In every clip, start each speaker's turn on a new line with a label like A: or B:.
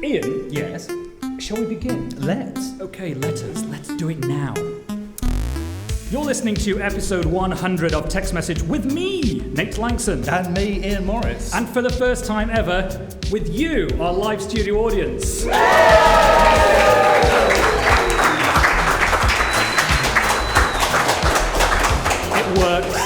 A: Ian,
B: Yes.
A: shall we begin?
B: Let's.
A: Okay, let's do it now. You're listening to episode 100 of Text Message with me, Nate Langson.
B: And me, Ian Morris.
A: And for the first time ever, with you, our live studio audience. It works.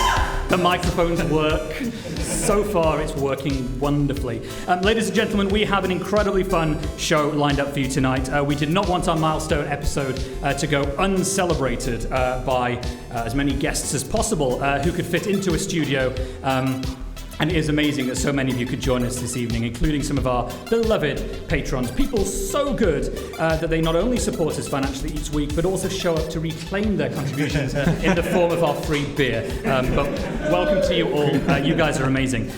A: The microphones work. So far, it's working wonderfully. Ladies and gentlemen, we have an incredibly fun show lined up for you tonight. We did not want our milestone episode to go uncelebrated by as many guests as possible who could fit into a studio. And it is amazing that so many of you could join us this evening, including some of our beloved patrons. People so good that they not only support us financially each week, but also show up to reclaim their contributions in the form of our free beer. But welcome to you all. You guys are amazing.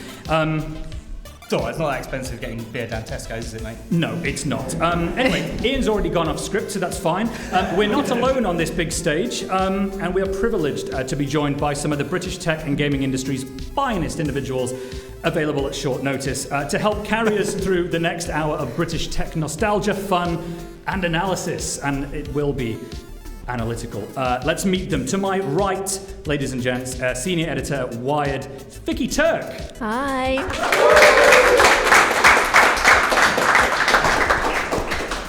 B: It's all right, it's not that expensive getting beer down Tesco's, is it, mate?
A: No, it's not. Anyway, Ian's already gone off script, so that's fine. We're not alone on this big stage, and we are privileged to be joined by some of the British tech and gaming industry's finest individuals available at short notice to help carry us through the next hour of British tech nostalgia, fun, and analysis. And it will be analytical. Let's meet them. To my right, ladies and gents, senior editor at Wired, Vicki Turk.
C: Hi.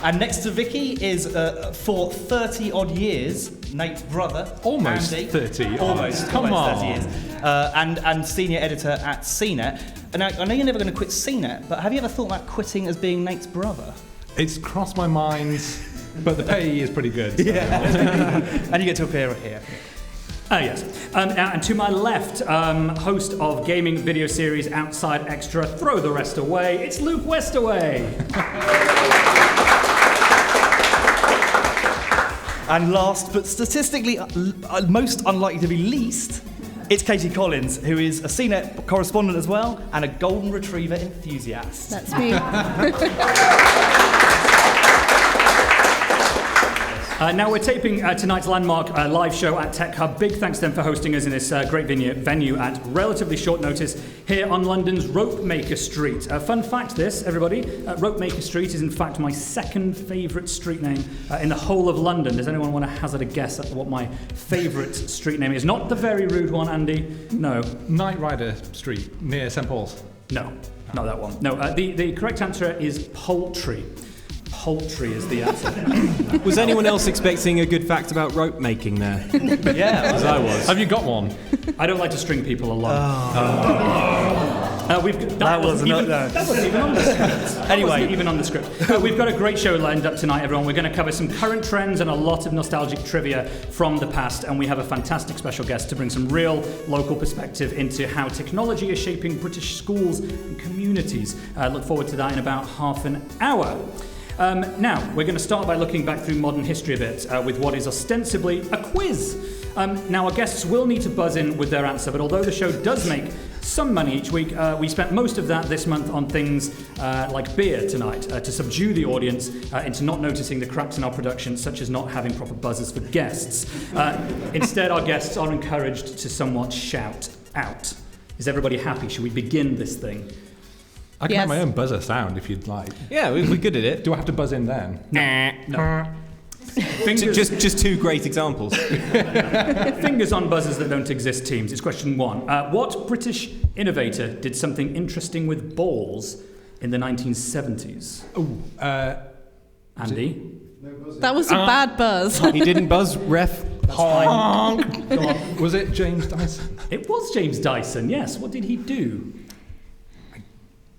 B: And next to Vicki is, for 30-odd years, Nate's brother,
D: Almost
B: Andy.
D: 30.
B: Almost 30 years. And senior editor at CNET. And I know you're never going to quit CNET, but have you ever thought about quitting as being Nate's brother?
D: It's crossed my mind, but the pay is pretty good. So.
B: Yeah. And you get to appear here.
A: Yes. And to my left, host of gaming video series Outside Xtra, Throw the Rest Away, it's Luke Westaway.
B: And last, but statistically most unlikely to be least, it's Katie Collins, who is a CNET correspondent as well, and a golden retriever enthusiast.
C: That's me.
A: Now we're taping tonight's landmark live show at TechHub. Big thanks to them for hosting us in this great venue at relatively short notice here on London's Ropemaker Street. Fun fact this, everybody, Ropemaker Street is in fact my second favourite street name in the whole of London. Does anyone want to hazard a guess at what my favourite street name is? Not the very rude one, Andy. No.
D: Knight Rider Street, near St Paul's.
A: No, not that one. No, the correct answer is Poultry. Poultry is the answer.
E: Was anyone else expecting a good fact about rope making there?
B: Yeah,
E: As I was.
D: Have you got one?
A: I don't like to string people along.
B: That wasn't even
A: on the script.
B: Anyway.
A: Wasn't even on the script. We've got a great show lined up tonight, everyone. We're going to cover some current trends and a lot of nostalgic trivia from the past, and we have a fantastic special guest to bring some real local perspective into how technology is shaping British schools and communities. Look forward to that in about half an hour. Now, we're going to start by looking back through modern history a bit with what is ostensibly a quiz. Now, our guests will need to buzz in with their answer, but although the show does make some money each week, we spent most of that this month on things like beer tonight to subdue the audience into not noticing the cracks in our production, such as not having proper buzzers for guests. Instead, our guests are encouraged to somewhat shout out. Is everybody happy? Should we begin this thing?
D: I can make my own buzzer sound if you'd like.
E: Yeah, we're good at it.
D: Do I have to buzz in then?
A: No. Fingers,
E: Just two great examples.
A: fingers on buzzers that don't exist, teams. It's question one. What British innovator did something interesting with balls in the 1970s? Andy?
C: That was a bad buzz.
E: He didn't buzz, ref.
D: Honk. Go on. Was it James Dyson?
A: It was James Dyson, yes. What did he do?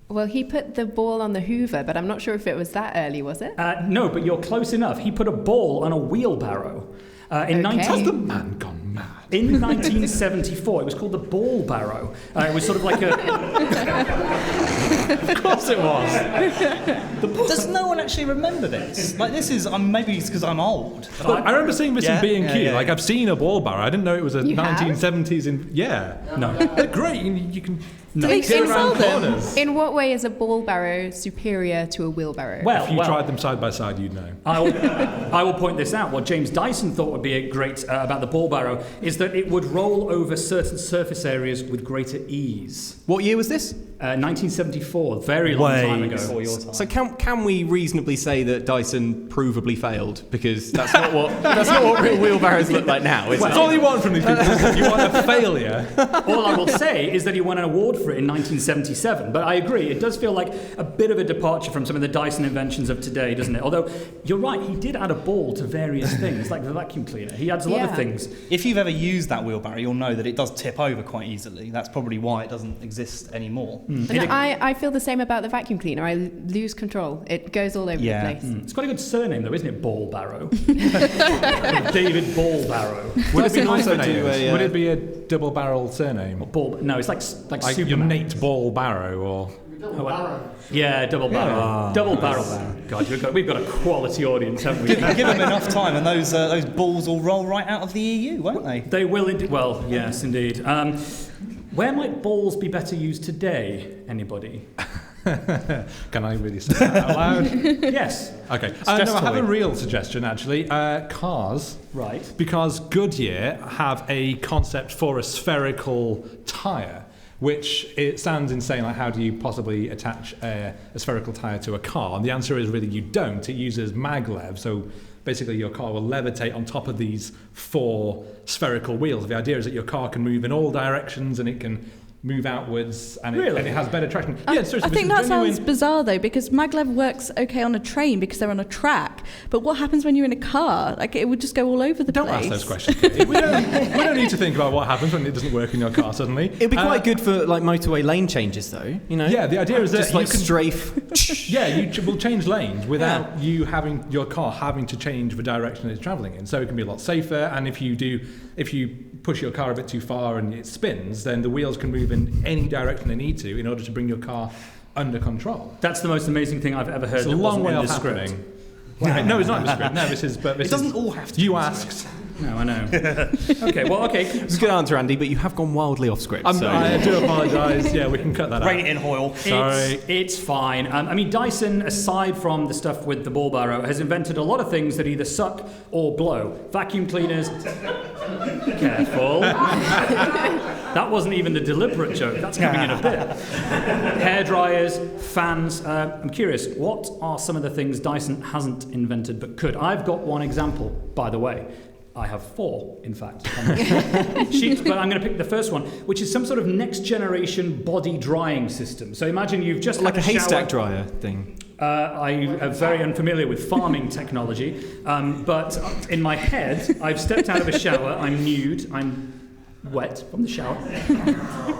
C: Well, he put the ball on the Hoover, but I'm not sure if it was that early, was it?
A: No, but you're close enough. He put a ball on a wheelbarrow. In
D: Has the man gone mad?
A: In 1974, it was called the ball barrow. It was sort of like a...
B: Of course it was. Does no one actually remember this? Like, this is, maybe it's because I'm old.
D: I remember seeing this in B&Q.
B: Yeah.
D: Like, I've seen a ball barrow. I didn't know it was a
C: You
D: 1970s.
A: No.
D: They're great. You can
C: They
D: get around
C: sell them.
D: corners.
C: In what way is a ball barrow superior to a wheelbarrow?
D: If you tried them side by side, you'd know.
A: I will point this out. What James Dyson thought would be great about the ball barrow is that it would roll over certain surface areas with greater ease.
E: What year was this?
A: 1974, very long time ago.
B: Before your time.
E: So can we reasonably say that Dyson provably failed? Because that's not what real wheelbarrows look like now, is
D: That's
E: it?
D: all you want from these people. You want a failure.
A: All I will say is that he won an award for it in 1977. But I agree, it does feel like a bit of a departure from some of the Dyson inventions of today, doesn't it? Although, you're right, he did add a ball to various things, like the vacuum cleaner. He adds a lot of things.
B: If you've ever used that wheelbarrow, you'll know that it does tip over quite easily. That's probably why it doesn't exist anymore.
C: And I feel the same about the vacuum cleaner. I lose control. It goes all over the place.
A: It's quite a good surname, though, isn't it? Ball Barrow. David Ball Barrow.
D: Would it be
E: also
D: hyphenated?
E: do a,
D: Would it be a double-barrel surname?
A: Ball. No, it's like
D: Like your
A: Superman.
D: Nate Ball Barrow, or...
A: Yeah, double barrel. Double barrel. God, we've got a quality audience, haven't we?
B: Give them enough time, and those balls will roll right out of the EU, won't they?
A: They will indeed. Well, yes, indeed. Where might balls be better used today? Anybody?
D: Can I really say that out loud?
A: Yes.
D: Okay.
A: Stress
D: No, I have
A: toy.
D: a real suggestion, actually. Cars.
A: Right.
D: Because Goodyear have a concept for a spherical tyre, which it sounds insane. Like, how do you possibly attach a spherical tyre to a car? And the answer is really you don't. It uses maglev, so basically your car will levitate on top of these 4 spherical wheels. The idea is that your car can move in all directions and it can move outwards, and it has better traction. Yeah, seriously,
F: I think
D: this
F: that
D: is
F: sounds
D: genuine.
F: bizarre though, because maglev works okay on a train because they're on a track. But what happens when you're in a car? Like, it would just go all over the
D: Don't
F: place.
D: ask those questions, Katie. we don't need to think about what happens when it doesn't work in your car suddenly.
E: It'd be quite good for like motorway lane changes, though. You know.
D: Yeah, the idea is that
E: just like
D: you can
E: strafe.
D: Yeah, you will change lanes without you having your car having to change the direction it's travelling in. So it can be a lot safer. And if you push your car a bit too far and it spins, then the wheels can move in any direction they need to in order to bring your car under control.
A: That's the most amazing thing I've ever heard.
D: It's a
A: that
D: long
A: wasn't
D: way
A: in
D: off
A: the script.
D: happening. Wow. No, it's not in the script. No, this is. But this
B: It doesn't all have to.
D: You asked.
A: No, I know. Okay.
E: It's a good answer, Andy, but you have gone wildly off script. So.
D: I do apologise. Yeah, we can cut that out.
B: Rein it in, Hoyle.
D: Sorry.
A: It's fine. I mean, Dyson, aside from the stuff with the ball barrow, has invented a lot of things that either suck or blow. Vacuum cleaners. Careful. That wasn't even a deliberate joke. That's coming in a bit. Hair dryers, fans. I'm curious, what are some of the things Dyson hasn't invented but could? I've got one example, by the way. I have 4, in fact, on my sheet, but I'm going to pick the first one, which is some sort of next-generation body drying system. So imagine you've just
E: like
A: had
E: a haystack
A: shower.
E: dryer thing.
A: I am very unfamiliar with farming technology, but in my head, I've stepped out of a shower, I'm nude, I'm wet from the shower.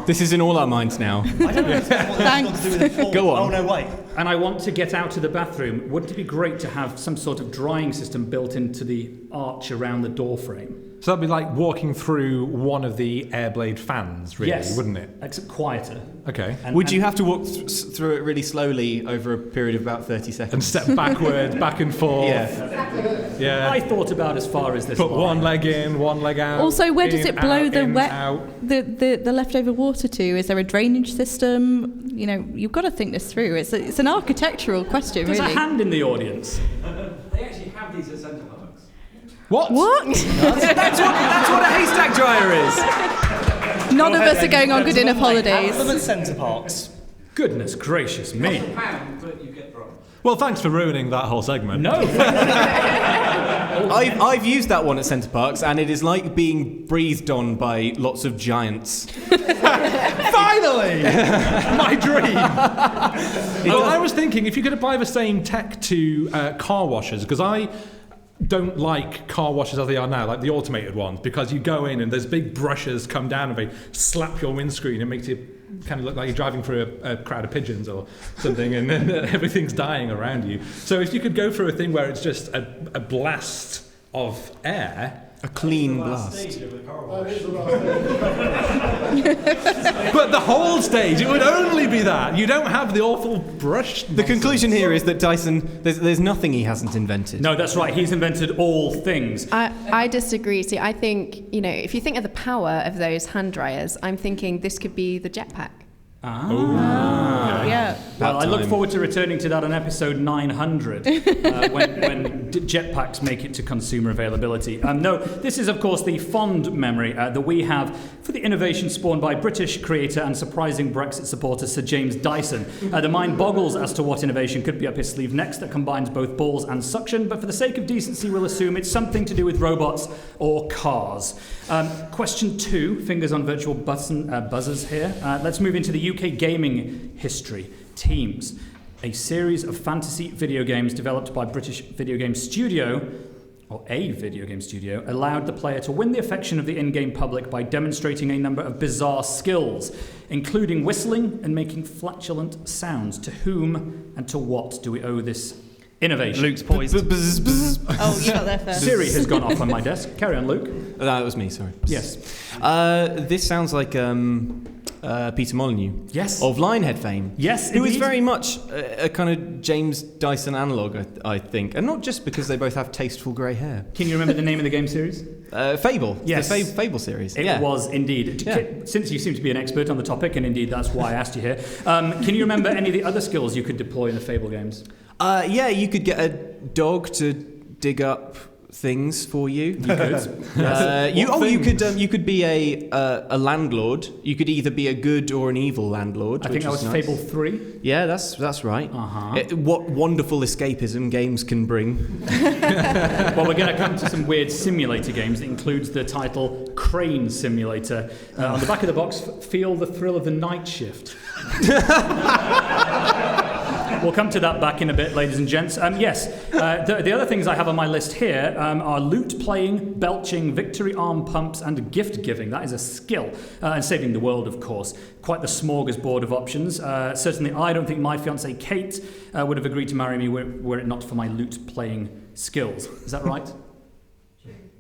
E: This is in all our minds now.
B: I don't know what that's got to do with it.
E: Go on.
B: Oh, no, wait.
A: And I want to get out to the bathroom. Wouldn't it be great to have some sort of drying system built into the arch around the door frame?
D: So that'd be like walking through one of the Airblade fans, really,
A: Yes.
D: wouldn't it?
A: Except quieter.
D: Okay.
E: Would you have to walk through it really slowly over a period of about 30 seconds?
D: And step backward, back and forth.
E: Yeah.
D: Yeah.
A: I thought about as far as this
D: Put
A: line.
D: one leg in, one leg out.
F: Also, where does
D: in,
F: it blow
D: out,
F: the
D: in,
F: wet,
D: out.
F: the leftover water to? Is there a drainage system? You know, you've got to think this through. It's an architectural question,
A: There's
F: really.
A: a hand in the audience.
G: They actually have these at Centre Parks.
D: What?
E: That's what a haystack dryer is.
F: None of us are going on good enough
B: Have
F: holidays.
B: them at Centre Parks.
A: Goodness gracious me.
G: Pound, but you get wrong.
D: Well, thanks for ruining that whole segment.
A: No.
E: I've used that one at Centre Parks, and it is like being breathed on by lots of giants.
D: Finally! My dream! Well, I was thinking if you could apply the same tech to car washers, because I don't like car washers as they are now, like the automated ones, because you go in and there's big brushes come down and they slap your windscreen and makes it kind of look like you're driving through a crowd of pigeons or something, and then everything's dying around you. So if you could go through a thing where it's just a blast of air.
E: A clean blast.
D: But the whole stage, it would only be that. You don't have the awful brush.
E: The conclusion here is that Dyson, there's nothing he hasn't invented.
A: No, that's right. He's invented all things.
C: I disagree. See, I think, if you think of the power of those hand dryers, I'm thinking this could be the jetpack.
F: Yeah.
A: Well, I look
E: time.
A: forward to returning to that on episode 900 when jetpacks make it to consumer availability. No, this is, of course, the fond memory that we have for the innovation spawned by British creator and surprising Brexit supporter Sir James Dyson. The mind boggles as to what innovation could be up his sleeve next that combines both balls and suction, but for the sake of decency, we'll assume it's something to do with robots or cars. Question 2, fingers on virtual buzzers here. Let's move into the UK gaming history. Teams, a series of fantasy video games developed by British video game studio, or a video game studio, allowed the player to win the affection of the in-game public by demonstrating a number of bizarre skills, including whistling and making flatulent sounds. To whom and to what do we owe this innovation?
B: Luke's poised.
F: Oh, you got there first.
A: Siri has gone off on my desk. Carry on, Luke.
E: That was me, sorry.
A: Yes.
E: This sounds like Peter Molyneux.
A: Yes.
E: Of Lionhead fame.
A: Yes,
E: Who is
A: indeed.
E: very much a kind of James Dyson analogue, I think. And not just because they both have tasteful grey hair.
A: Can you remember the name of the game series?
E: Fable.
A: Yes.
E: The Fable series.
A: It was indeed.
E: Yeah.
A: Since you seem to be an expert on the topic, and indeed that's why I asked you here, can you remember any of the other skills you could deploy in the Fable games?
E: Yeah, you could get a dog to dig up things for you. You could. You could be a landlord. You could either be a good or an evil landlord.
A: I think that was
E: nice.
A: Fable 3.
E: Yeah, that's right.
A: Uh-huh.
E: What wonderful escapism games can bring.
A: Well, we're going to come to some weird simulator games. It includes the title Crane Simulator. On the back of the box, feel the thrill of the night shift. We'll come to that back in a bit, ladies and gents. Yes, the other things I have on my list here are loot playing, belching, victory arm pumps, and gift giving. That is a skill. And saving the world, of course. Quite the smorgasbord of options. Certainly, I don't think my fiancée Kate would have agreed to marry me were it not for my loot playing skills. Is that right?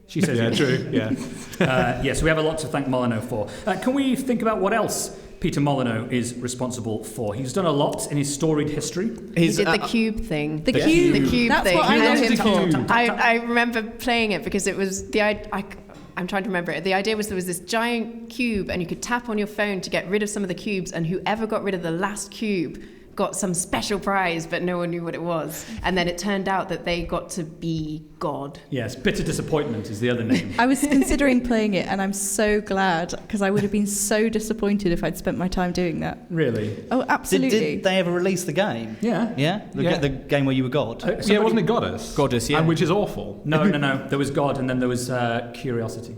A: She says
D: Yeah,
A: yes.
D: true. Yeah.
A: Yes, we have a lot to thank Molyneux for. Can we think about what else Peter Molyneux is responsible for? He's done a lot in his storied history.
C: He did the cube thing.
F: The cube.
C: The cube
F: That's
C: thing.
F: what I know
C: And
F: him for.
C: I remember playing it because it was I'm trying to remember it. The idea was there was this giant cube and you could tap on your phone to get rid of some of the cubes, and whoever got rid of the last cube got some special prize, but no one knew what it was. And then it turned out that they got to be God.
A: Yes, Bitter Disappointment is the other name.
F: I was considering playing it, and I'm so glad, because I would have been so disappointed if I'd spent my time doing that.
A: Really?
F: Oh, absolutely.
B: Did they ever release the game?
A: Yeah.
B: Yeah? The game where you were God?
D: Yeah, wasn't it Goddess?
E: Goddess, yeah.
D: And which is awful.
A: No. There was God, and then there was Curiosity.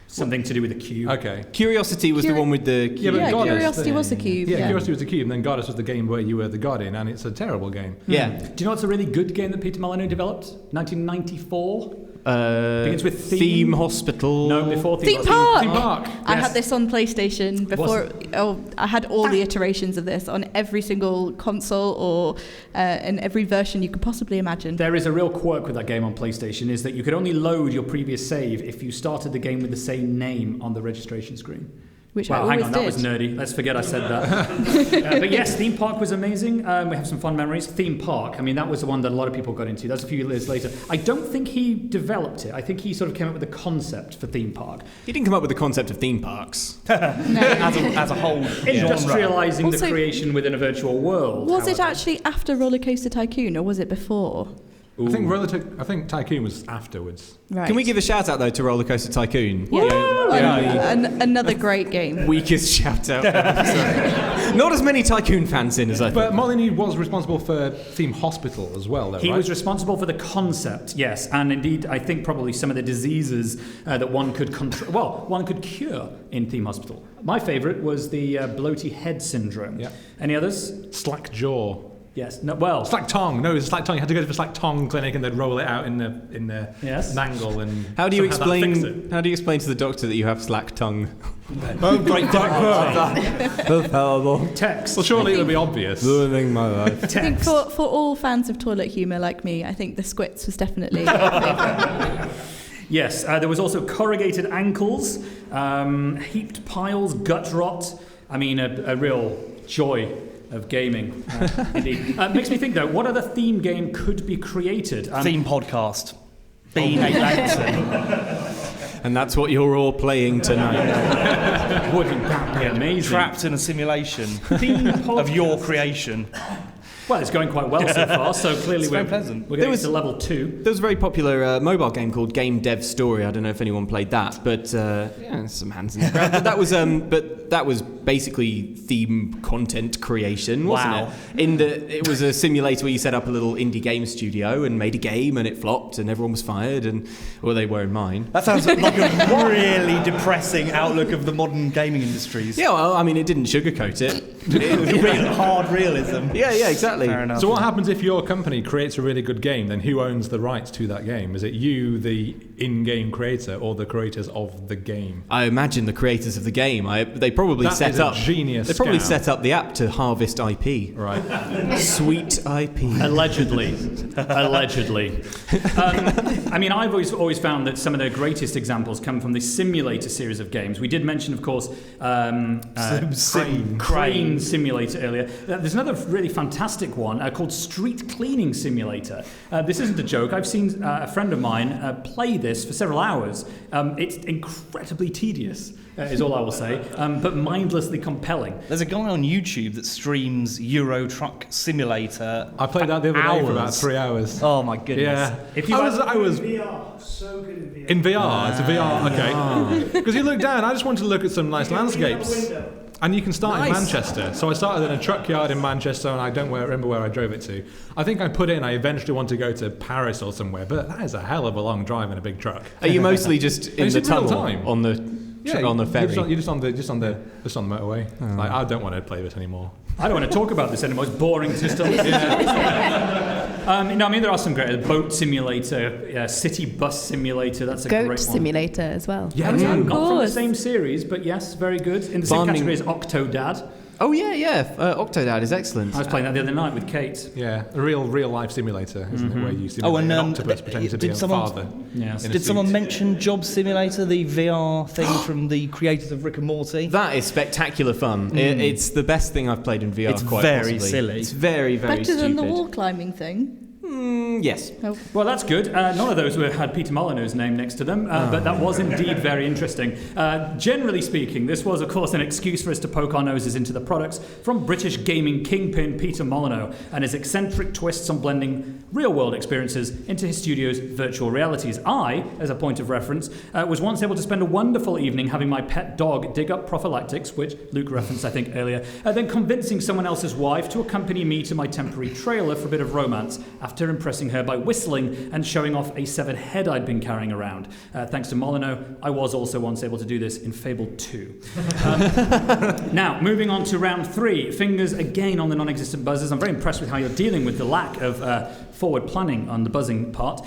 A: Something to do with the cube.
D: Okay.
E: Curiosity was the one with the
D: Yeah, but Goddess
F: Curiosity was the cube.
D: Yeah,
F: Yeah.
D: Curiosity was the cube, and then Goddess was the game where you were the god in, and it's a terrible game.
E: Yeah.
A: Do you know what's a really good game that Peter Molyneux developed? 1994? Begins with
E: Theme Hospital.
A: No, before
F: Theme
A: Hospital.
F: Park!
D: Theme Park.
F: I
A: Yes.
F: had this on PlayStation before.
A: Was
F: I had all the iterations of this on every single console or in every version you could possibly imagine.
A: There is a real quirk with that game on PlayStation, is that you could only load your previous save if you started the game with the same name on the registration screen.
F: Which I
A: Wow, hang
F: always
A: on,
F: did.
A: that was nerdy. Let's forget I said that. But yes, Theme Park was amazing. We have some fun memories. Theme Park, I mean, that was the one that a lot of people got into. That was a few years later. I don't think he developed it. I think he sort of came up with the concept for Theme Park.
E: He didn't come up with the concept of theme parks.
B: As a whole
A: Industrializing the
F: Also-
A: creation within a virtual world.
F: Was it
A: however.
F: actually after Roller Coaster Tycoon, or was it before?
D: I think Tycoon was afterwards.
F: Right.
E: Can we give a shout out though to Roller Coaster Tycoon?
F: Yeah. Another great game.
E: Weakest shout out ever. Sorry. Not as many Tycoon fans in as I
D: But
E: thought.
D: Molyneux was responsible for Theme Hospital as well, though,
A: He
D: right?
A: was responsible for the concept, yes, and indeed, I think probably some of the diseases that one could one could cure in Theme Hospital. My favourite was the bloaty head syndrome.
D: Yeah.
A: Any others?
D: Slack jaw.
A: Yes. No. Well.
D: Slack tongue. No, it was a slack tongue. You had to go to the slack tongue clinic and they'd roll it out in the
A: Yes.
D: mangle and
E: How do you
D: somehow that fixed
E: explain? How do you explain to the doctor that you have slack tongue?
B: Oh, great
A: Text.
D: Well, surely it would be obvious.
E: Ruining my life.
F: I think
A: Text.
F: for all fans of toilet humour like me, I think the squits was definitely a favourite.
A: Yes. There was also corrugated ankles, heaped piles, gut rot. I mean, a real joy of gaming, indeed. Makes me think, though, what other theme game could be created?
B: Theme podcast. Being a Langston.
E: And that's what you're all playing tonight.
A: Wouldn't that be amazing?
B: Trapped in a simulation
A: The
B: of your creation.
A: Well, it's going quite well so far, so clearly
B: It's very pleasant.
A: we're getting to level 2.
E: There was a very popular mobile game called Game Dev Story. I don't know if anyone played that, but yeah, some hands in the crowd. But that was basically theme content creation, wasn't it? It was a simulator where you set up a little indie game studio and made a game, and it flopped, and everyone was fired, and well, they were in mine.
B: That sounds like a really depressing outlook of the modern gaming industries.
E: Yeah, well, I mean, it didn't sugarcoat it.
B: Real hard realism.
E: Yeah, exactly.
B: Fair enough.
D: So what happens if your company creates a really good game? Then who owns the rights to that game? Is it you, the in-game creator, or the creators of the game?
E: I imagine the creators of the game. They probably set up
D: genius.
E: They probably
D: scam.
E: set up the app to harvest IP.
D: Right.
E: Sweet IP.
A: Allegedly. I mean, I've always found that some of the greatest examples come from the simulator series of games. We did mention, of course, Crane Simulator earlier. There's another really fantastic one called Street Cleaning Simulator. This isn't a joke. I've seen a friend of mine play this for several hours. It's incredibly tedious, is all I will say, but mindlessly compelling.
B: There's a guy on YouTube that streams Euro Truck Simulator.
D: I played that the other day for about 3 hours.
B: Oh my goodness.
D: Yeah.
A: If you
D: I was
H: VR, so good in VR.
D: in VR. It's a VR. Okay. Because you look down. I just wanted to look at some nice landscapes. And you can start in Manchester. So I started in a truck yard in Manchester, and I don't remember where I drove it to. I think I put in, I eventually want to go to Paris or somewhere, but that is a hell of a long drive in a big truck.
E: Are you mostly just in the tunnel on the ferry?
D: You're just on the motorway. Oh. Like, I don't want to play this anymore.
A: I don't want to talk about this anymore. It's boring to still listen to. No, I mean, there are some great boat simulator, city bus simulator. That's a great one.
C: Goat simulator as well.
A: Yeah, not from the same series, but yes, very good. In the same category as Octodad.
E: Oh yeah. Octodad is excellent.
A: I was playing that the other night with Kate.
D: Yeah, a real life simulator, isn't it? Where you simulate an octopus pretending to be a father.
A: Yes.
B: Did someone mention Job Simulator, the VR thing from the creators of Rick and Morty?
E: That is spectacular fun. It's the best thing I've played in VR.
B: It's
E: quite
B: very
E: possibly.
B: silly.
E: It's very
F: Better
E: stupid.
F: than the wall climbing thing.
E: Yes.
F: Oh.
A: Well, that's good. None of those had Peter Molyneux's name next to them, but that was indeed very interesting. Generally speaking, this was, of course, an excuse for us to poke our noses into the products from British gaming kingpin Peter Molyneux and his eccentric twists on blending real-world experiences into his studio's virtual realities. I, as a point of reference, was once able to spend a wonderful evening having my pet dog dig up prophylactics, which Luke referenced, I think, earlier, then convincing someone else's wife to accompany me to my temporary trailer for a bit of romance after impressing her by whistling and showing off a severed head I'd been carrying around. Thanks to Molyneux, I was also once able to do this in Fable 2. Now, moving on to round 3. Fingers again on the non-existent buzzers. I'm very impressed with how you're dealing with the lack of forward planning on the buzzing part.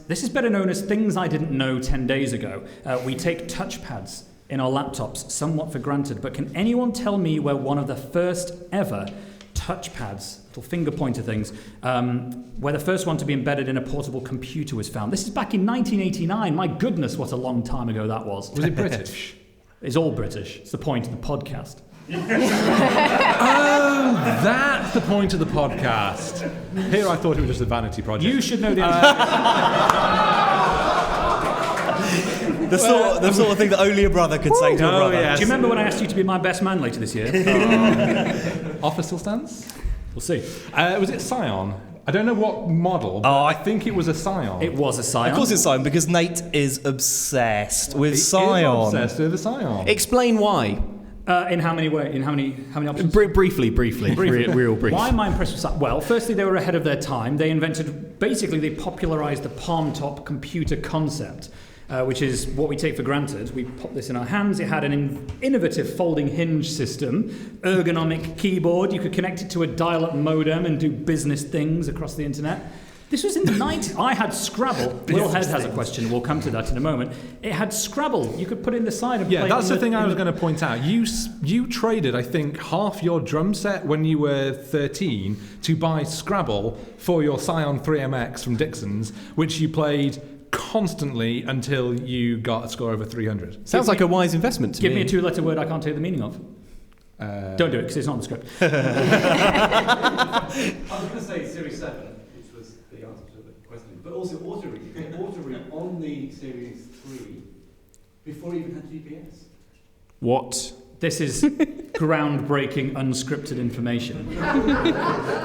A: This is better known as things I didn't know 10 days ago. We take touchpads in our laptops somewhat for granted, but can anyone tell me where one of the first ever touchpads, little finger pointer things, where the first one to be embedded in a portable computer was found? This is back in 1989. My goodness, what a long time ago that was.
D: Was it British?
A: It's all British. It's the point of the podcast.
D: Oh, that's the point of the podcast. Here I thought it was just a vanity project.
A: You should know the answer.
B: The sort of thing that only a brother could say to a brother.
D: Yes.
A: Do you remember when I asked you to be my best man later this year?
D: Offer still stands?
A: We'll see.
D: Was it Scion? I don't know what model, but I think it was a Scion.
A: It was a Scion.
B: Of course it's Scion, because Nate is obsessed with
D: He
B: Scion.
D: is obsessed with a Scion.
E: Explain why.
A: In how many ways? In how many options?
E: Briefly. Real brief.
A: Why am I impressed with Scion? Well, firstly, they were ahead of their time. They popularised the palm-top computer concept, which is what we take for granted. We pop this in our hands. It had an innovative folding hinge system, ergonomic keyboard. You could connect it to a dial-up modem and do business things across the internet. This was in the 90s. I had Scrabble. Will Head has a question. We'll come to that in a moment. It had Scrabble. You could put it in the side and play.
D: Yeah, that's the thing I was going to point out. You traded, I think, half your drum set when you were 13 to buy Scrabble for your Scion 3MX from Dixon's, which you played constantly until you got a score over 300.
E: Sounds like a wise investment to me.
A: Give me a 2-letter word I can't tell you the meaning of. Don't do it, because it's not on the script.
G: I was going to say Series 7, which was the answer to the question, but also auto-read. You get auto-read on the Series 3 before it even had GPS.
E: What?
A: This is groundbreaking, unscripted information.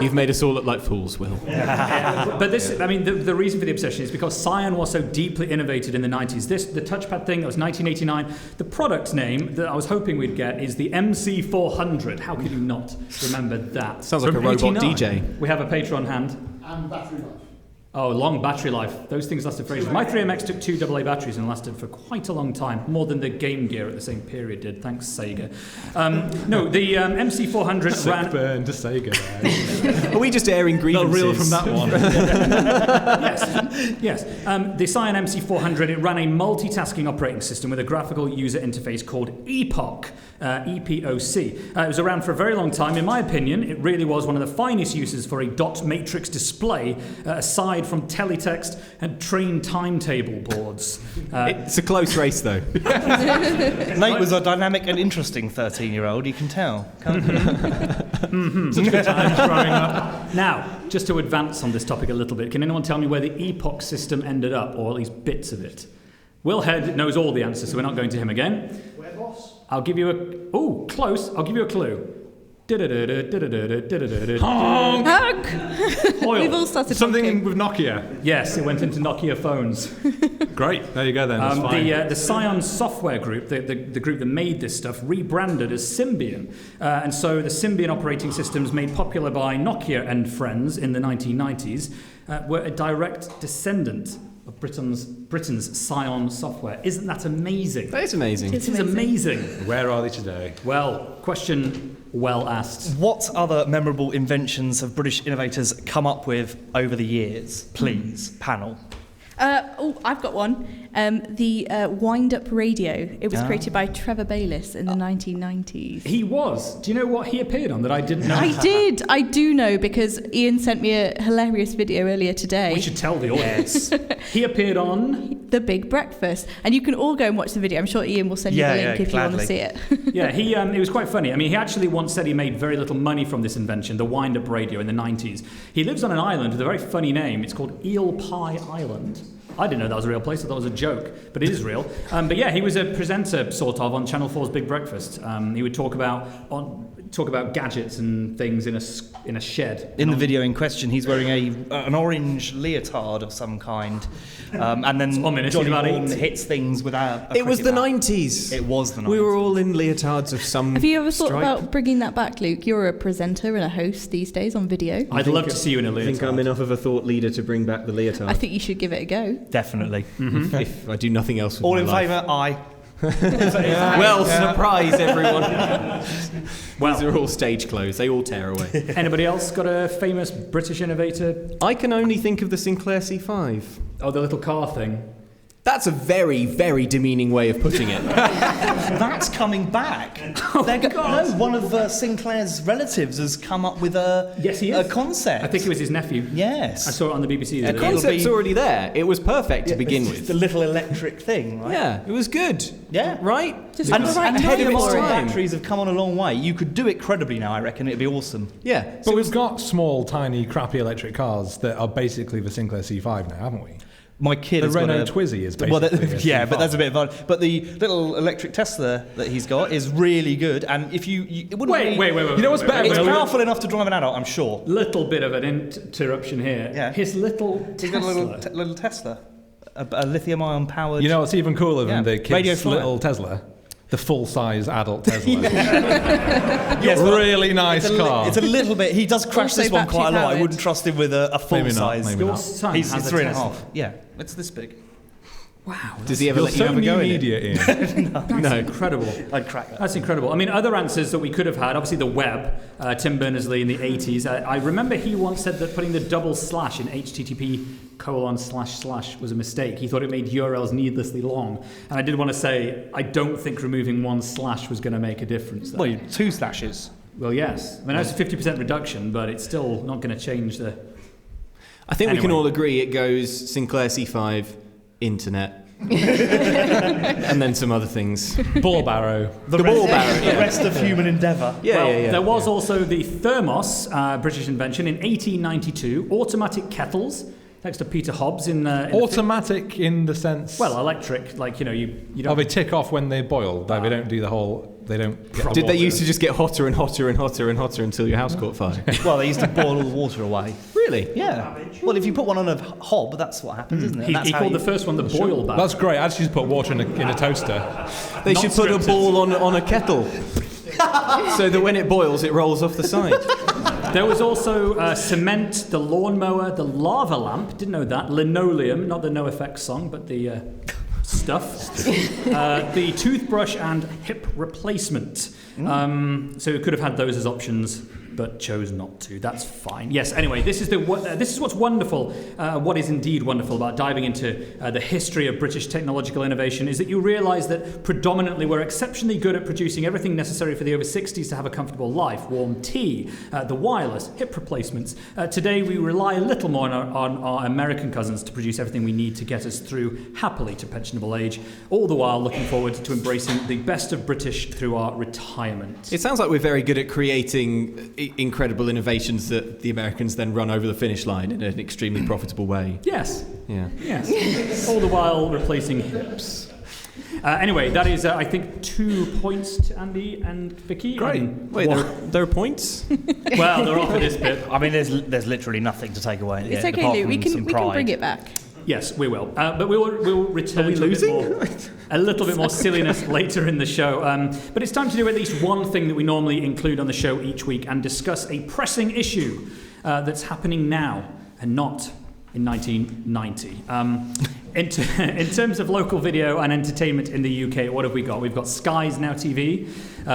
E: You've made us all look like fools, Will.
A: But this, I mean, the reason for the obsession is because Scion was so deeply innovated in the 90s. The touchpad thing, that was 1989. The product name that I was hoping we'd get is the MC400. How could you not remember that?
E: Sounds like
A: From
E: a robot
A: 89.
E: DJ.
A: We have a Patreon on hand.
H: And battery life.
A: Oh, long battery life. Those things lasted for ages. My 3MX took 2 AA batteries and lasted for quite a long time, more than the Game Gear at the same period did. Thanks, Sega. No, the MC400
D: Sick
A: ran...
D: burn to Sega.
E: Are we just airing grievances?
D: Not real from that one.
A: Yes. The Scion MC400, it ran a multitasking operating system with a graphical user interface called EPOC, EPOC. It was around for a very long time. In my opinion, it really was one of the finest uses for a dot matrix display, aside from teletext and train timetable boards.
E: It's a close race, though.
B: Nate was a dynamic and interesting 13-year-old, you can tell, can't you?
D: Such good times growing up.
A: Now, just to advance on this topic a little bit, can anyone tell me where the EPOC system ended up, or at least bits of it? Will Head knows all the answers, so we're not going to him again.
H: Where boss?
A: I'll give you a... Oh, close. I'll give you a clue.
F: Honk!
A: Hoyle.
F: We've all started
D: Something
F: honking.
D: with Nokia.
A: Yes, it went into Nokia phones.
D: Great. There you go then. That's fine.
A: The Scion software group, the group that made this stuff, rebranded as Symbian. And so the Symbian operating systems made popular by Nokia and friends in the 1990s were a direct descendant of Britain's Scion software. Isn't that amazing?
E: That is amazing.
A: It is amazing.
D: Where are they today?
A: Well, question well asked.
B: What other memorable inventions have British innovators come up with over the years? Please, panel.
F: I've got one. The wind-up radio. It was created by Trevor Bayliss in the 1990s.
A: He was. Do you know what he appeared on that I didn't know?
F: I did. I do know because Ian sent me a hilarious video earlier today.
A: We should tell the audience. He appeared on...
F: The Big Breakfast. And you can all go and watch the video. I'm sure Ian will send you the link if you want to see it.
A: Yeah, it was quite funny. I mean, he actually once said he made very little money from this invention, the wind-up radio in the 90s. He lives on an island with a very funny name. It's called Eel Pie Island. I didn't know that was a real place. I thought it was a joke, but it is real. But yeah, he was a presenter, sort of, on Channel 4's Big Breakfast. He would talk about gadgets and things in a shed.
B: In the video in question, he's wearing an orange leotard of some kind, and then Johnny Vaughan hits things without.
E: It was the 90s.
B: It was the 90s.
E: We were all in leotards of some.
F: Have you ever thought
E: stripe.
F: about bringing that back, Luke? You're a presenter and a host these days on video.
A: I'd love to see you in a
E: I
A: leotard.
E: think I'm enough of a thought leader to bring back the leotard.
F: I think you should give it a go.
B: Definitely.
E: If I do nothing else with
B: All
E: my
B: in
E: life.
B: favour? Aye.
E: Well, surprise everyone.
A: Well,
E: These are all stage clothes. They all tear away.
A: Anybody else got a famous British innovator?
E: I can only think of the Sinclair C5.
A: Oh, the little car thing.
E: That's a very, very demeaning way of putting it.
B: That's coming back. No, one of Sinclair's relatives has come up with a concept.
A: I think it was his nephew.
B: Yes.
A: I saw it on the BBC.
E: The concept's already there. It was perfect to begin with.
B: The little electric thing, right?
E: Yeah, it was good.
B: Yeah.
E: Right?
F: Just
B: And
F: the right
B: ahead of
F: time
B: its
F: for it.
B: time. Batteries have come on a long way. You could do it credibly now, I reckon. It'd be awesome.
E: Yeah.
D: But we've got small, tiny, crappy electric cars that are basically the Sinclair C5 now, haven't we?
B: My kid
D: The
B: has got
D: Renault
B: a
D: Twizy is basically
B: yeah,
D: a
B: but
D: C5.
B: that's a bit of fun. But the little electric Tesla that he's got is really good, and if you it wouldn't
A: Wait.
B: You know what's better? It's
A: wait.
B: powerful enough to drive an adult, I'm sure.
A: Little bit of an interruption here.
B: Yeah.
A: His little
B: He's
A: Tesla.
B: got a little Tesla, a lithium-ion powered.
D: You know what's even cooler than the
B: Radio
D: kid's
B: Flyer.
D: little Tesla? The full-size adult Tesla.
B: Yes, but
D: really nice car.
B: It's a little bit. He does crash
F: Also
B: this one quite a lot. I
F: battery-powered.
B: wouldn't trust him with a full
D: Maybe not,
B: size.
D: maybe
A: Your
D: not.
A: son
B: He's
A: has a
B: 3.5.
A: Tesla.
B: Yeah, it's this big.
A: Wow.
E: Does he ever
D: You're
E: let you
D: so
E: have a
D: new
E: go in it?
D: media, Ian.
A: That's incredible.
B: I'd crack that.
A: That's incredible. I mean, other answers that we could have had, obviously the web, Tim Berners-Lee in the 80s. I remember he once said that putting the double slash in http:// was a mistake. He thought it made URLs needlessly long. And I did want to say, I don't think removing one slash was going to make a difference there.
B: Well, 2 slashes.
A: Well, yes. I mean, that's a 50% reduction, but it's still not going to change the...
E: I think we can
A: Anyway.
E: all agree it goes Sinclair C5, internet, and then some other things.
D: Ball barrow.
E: The ball barrow,
B: The
E: yeah.
B: rest of human endeavour.
E: Yeah,
A: Well,
E: yeah.
A: there was also the thermos, British invention, in 1892, automatic kettles, Thanks to Peter Hobbs in
D: automatic in the sense.
A: Well, electric, like you don't.
D: Oh, they tick off when they boil. They don't do the whole. They don't. Get
E: Did they used to just get hotter and hotter and hotter and hotter until your house caught fire?
B: Well, they used to boil all the water away.
E: Really?
B: Yeah. Well, if you put one on a hob, that's what happens, isn't it?
A: He called the first one the boil bath.
D: That's great. Actually, just put water in a toaster.
E: They should put a ball on a kettle, so that when it boils, it rolls off the side.
A: There was also cement, the lawnmower, the lava lamp. Didn't know that. Linoleum, not the No Effects song, but the stuff. The toothbrush and hip replacement. So we could have had those as options, but chose not to. That's fine. Yes. Anyway, this is what's wonderful. What is indeed wonderful about diving into the history of British technological innovation is that you realise that predominantly we're exceptionally good at producing everything necessary for the over 60s to have a comfortable life: warm tea, the wireless, hip replacements. Today we rely a little more on our American cousins to produce everything we need to get us through happily to pensionable age. All the while looking forward to embracing the best of British through our retirement.
E: It sounds like we're very good at creating incredible innovations that the Americans then run over the finish line in an extremely profitable way.
A: Yes.
E: Yeah.
A: Yes. All the while replacing hips. Anyway, that is, I think, 2 points to Andy and Vicki.
D: Great.
E: Wait, there are points?
A: Well, they're off for this bit.
B: I mean, there's literally nothing to take away.
F: It's
B: apart
F: okay, Luke.
B: from
F: We
B: some
F: can
B: pride.
F: bring it back.
A: Yes, we will. But we'll return to a little bit more silliness later in the show. But it's time to do at least one thing that we normally include on the show each week and discuss a pressing issue that's happening now and not in 1990. In terms of local video and entertainment in the UK, what have we got? We've got Sky's Now TV.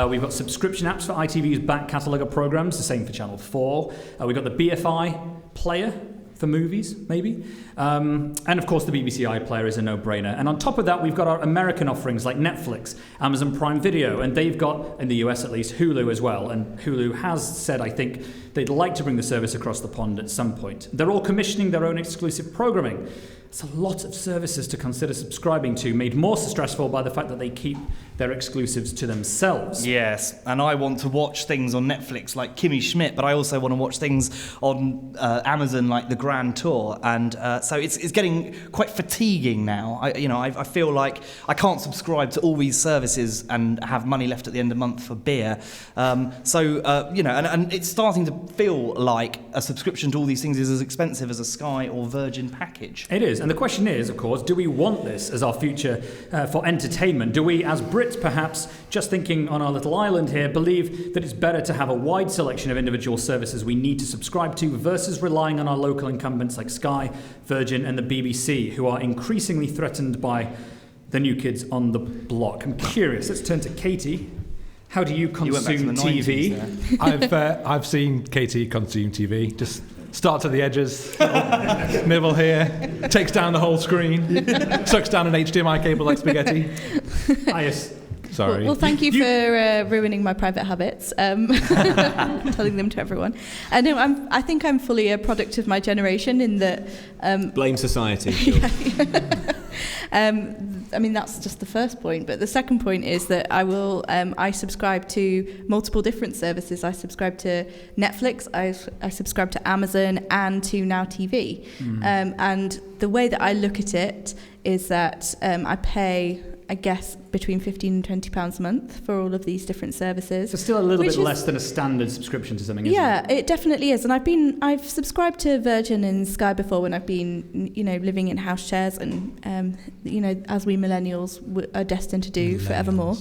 A: We've got subscription apps for ITV's back catalogue of programmes, the same for Channel 4. We've got the BFI player for movies, maybe. And of course the BBC iPlayer is a no-brainer. And on top of that, we've got our American offerings like Netflix, Amazon Prime Video, and they've got, in the US at least, Hulu as well. And Hulu has said, I think, they'd like to bring the service across the pond at some point. They're all commissioning their own exclusive programming. It's a lot of services to consider subscribing to, made more stressful by the fact that they keep their exclusives to themselves.
B: Yes, and I want to watch things on Netflix like Kimmy Schmidt, but I also want to watch things on Amazon like The Grand Tour, and so it's getting quite fatiguing now. I feel like I can't subscribe to all these services and have money left at the end of the month for beer. And it's starting to feel like a subscription to all these things is as expensive as a Sky or Virgin package.
A: It is, and the question is, of course, do we want this as our future for entertainment? Do we, as Brits perhaps, just thinking on our little island here, believe that it's better to have a wide selection of individual services we need to subscribe to versus relying on our local incumbents like Sky, Virgin and the BBC, who are increasingly threatened by the new kids on the block? I'm curious. Let's turn to Katie. How do you consume TV?
D: I've seen Katie consume TV. Just starts at the edges, nibble here, takes down the whole screen, sucks down an HDMI cable like spaghetti. Sorry.
F: Well, thank you for ruining my private habits, telling them to everyone. No, I think I'm fully a product of my generation in that...
E: Blame society.
F: I mean, that's just the first point. But the second point is that I subscribe to multiple different services. I subscribe to Netflix, I subscribe to Amazon and to Now TV. And the way that I look at it is that I pay, I guess, between £15 and £20 a month for all of these different services.
A: So still a little bit less than a standard subscription to something, isn't it?
F: Yeah, it definitely is. And I've subscribed to Virgin and Sky before when I've been, living in house chairs and, as we millennials are destined to do forevermore.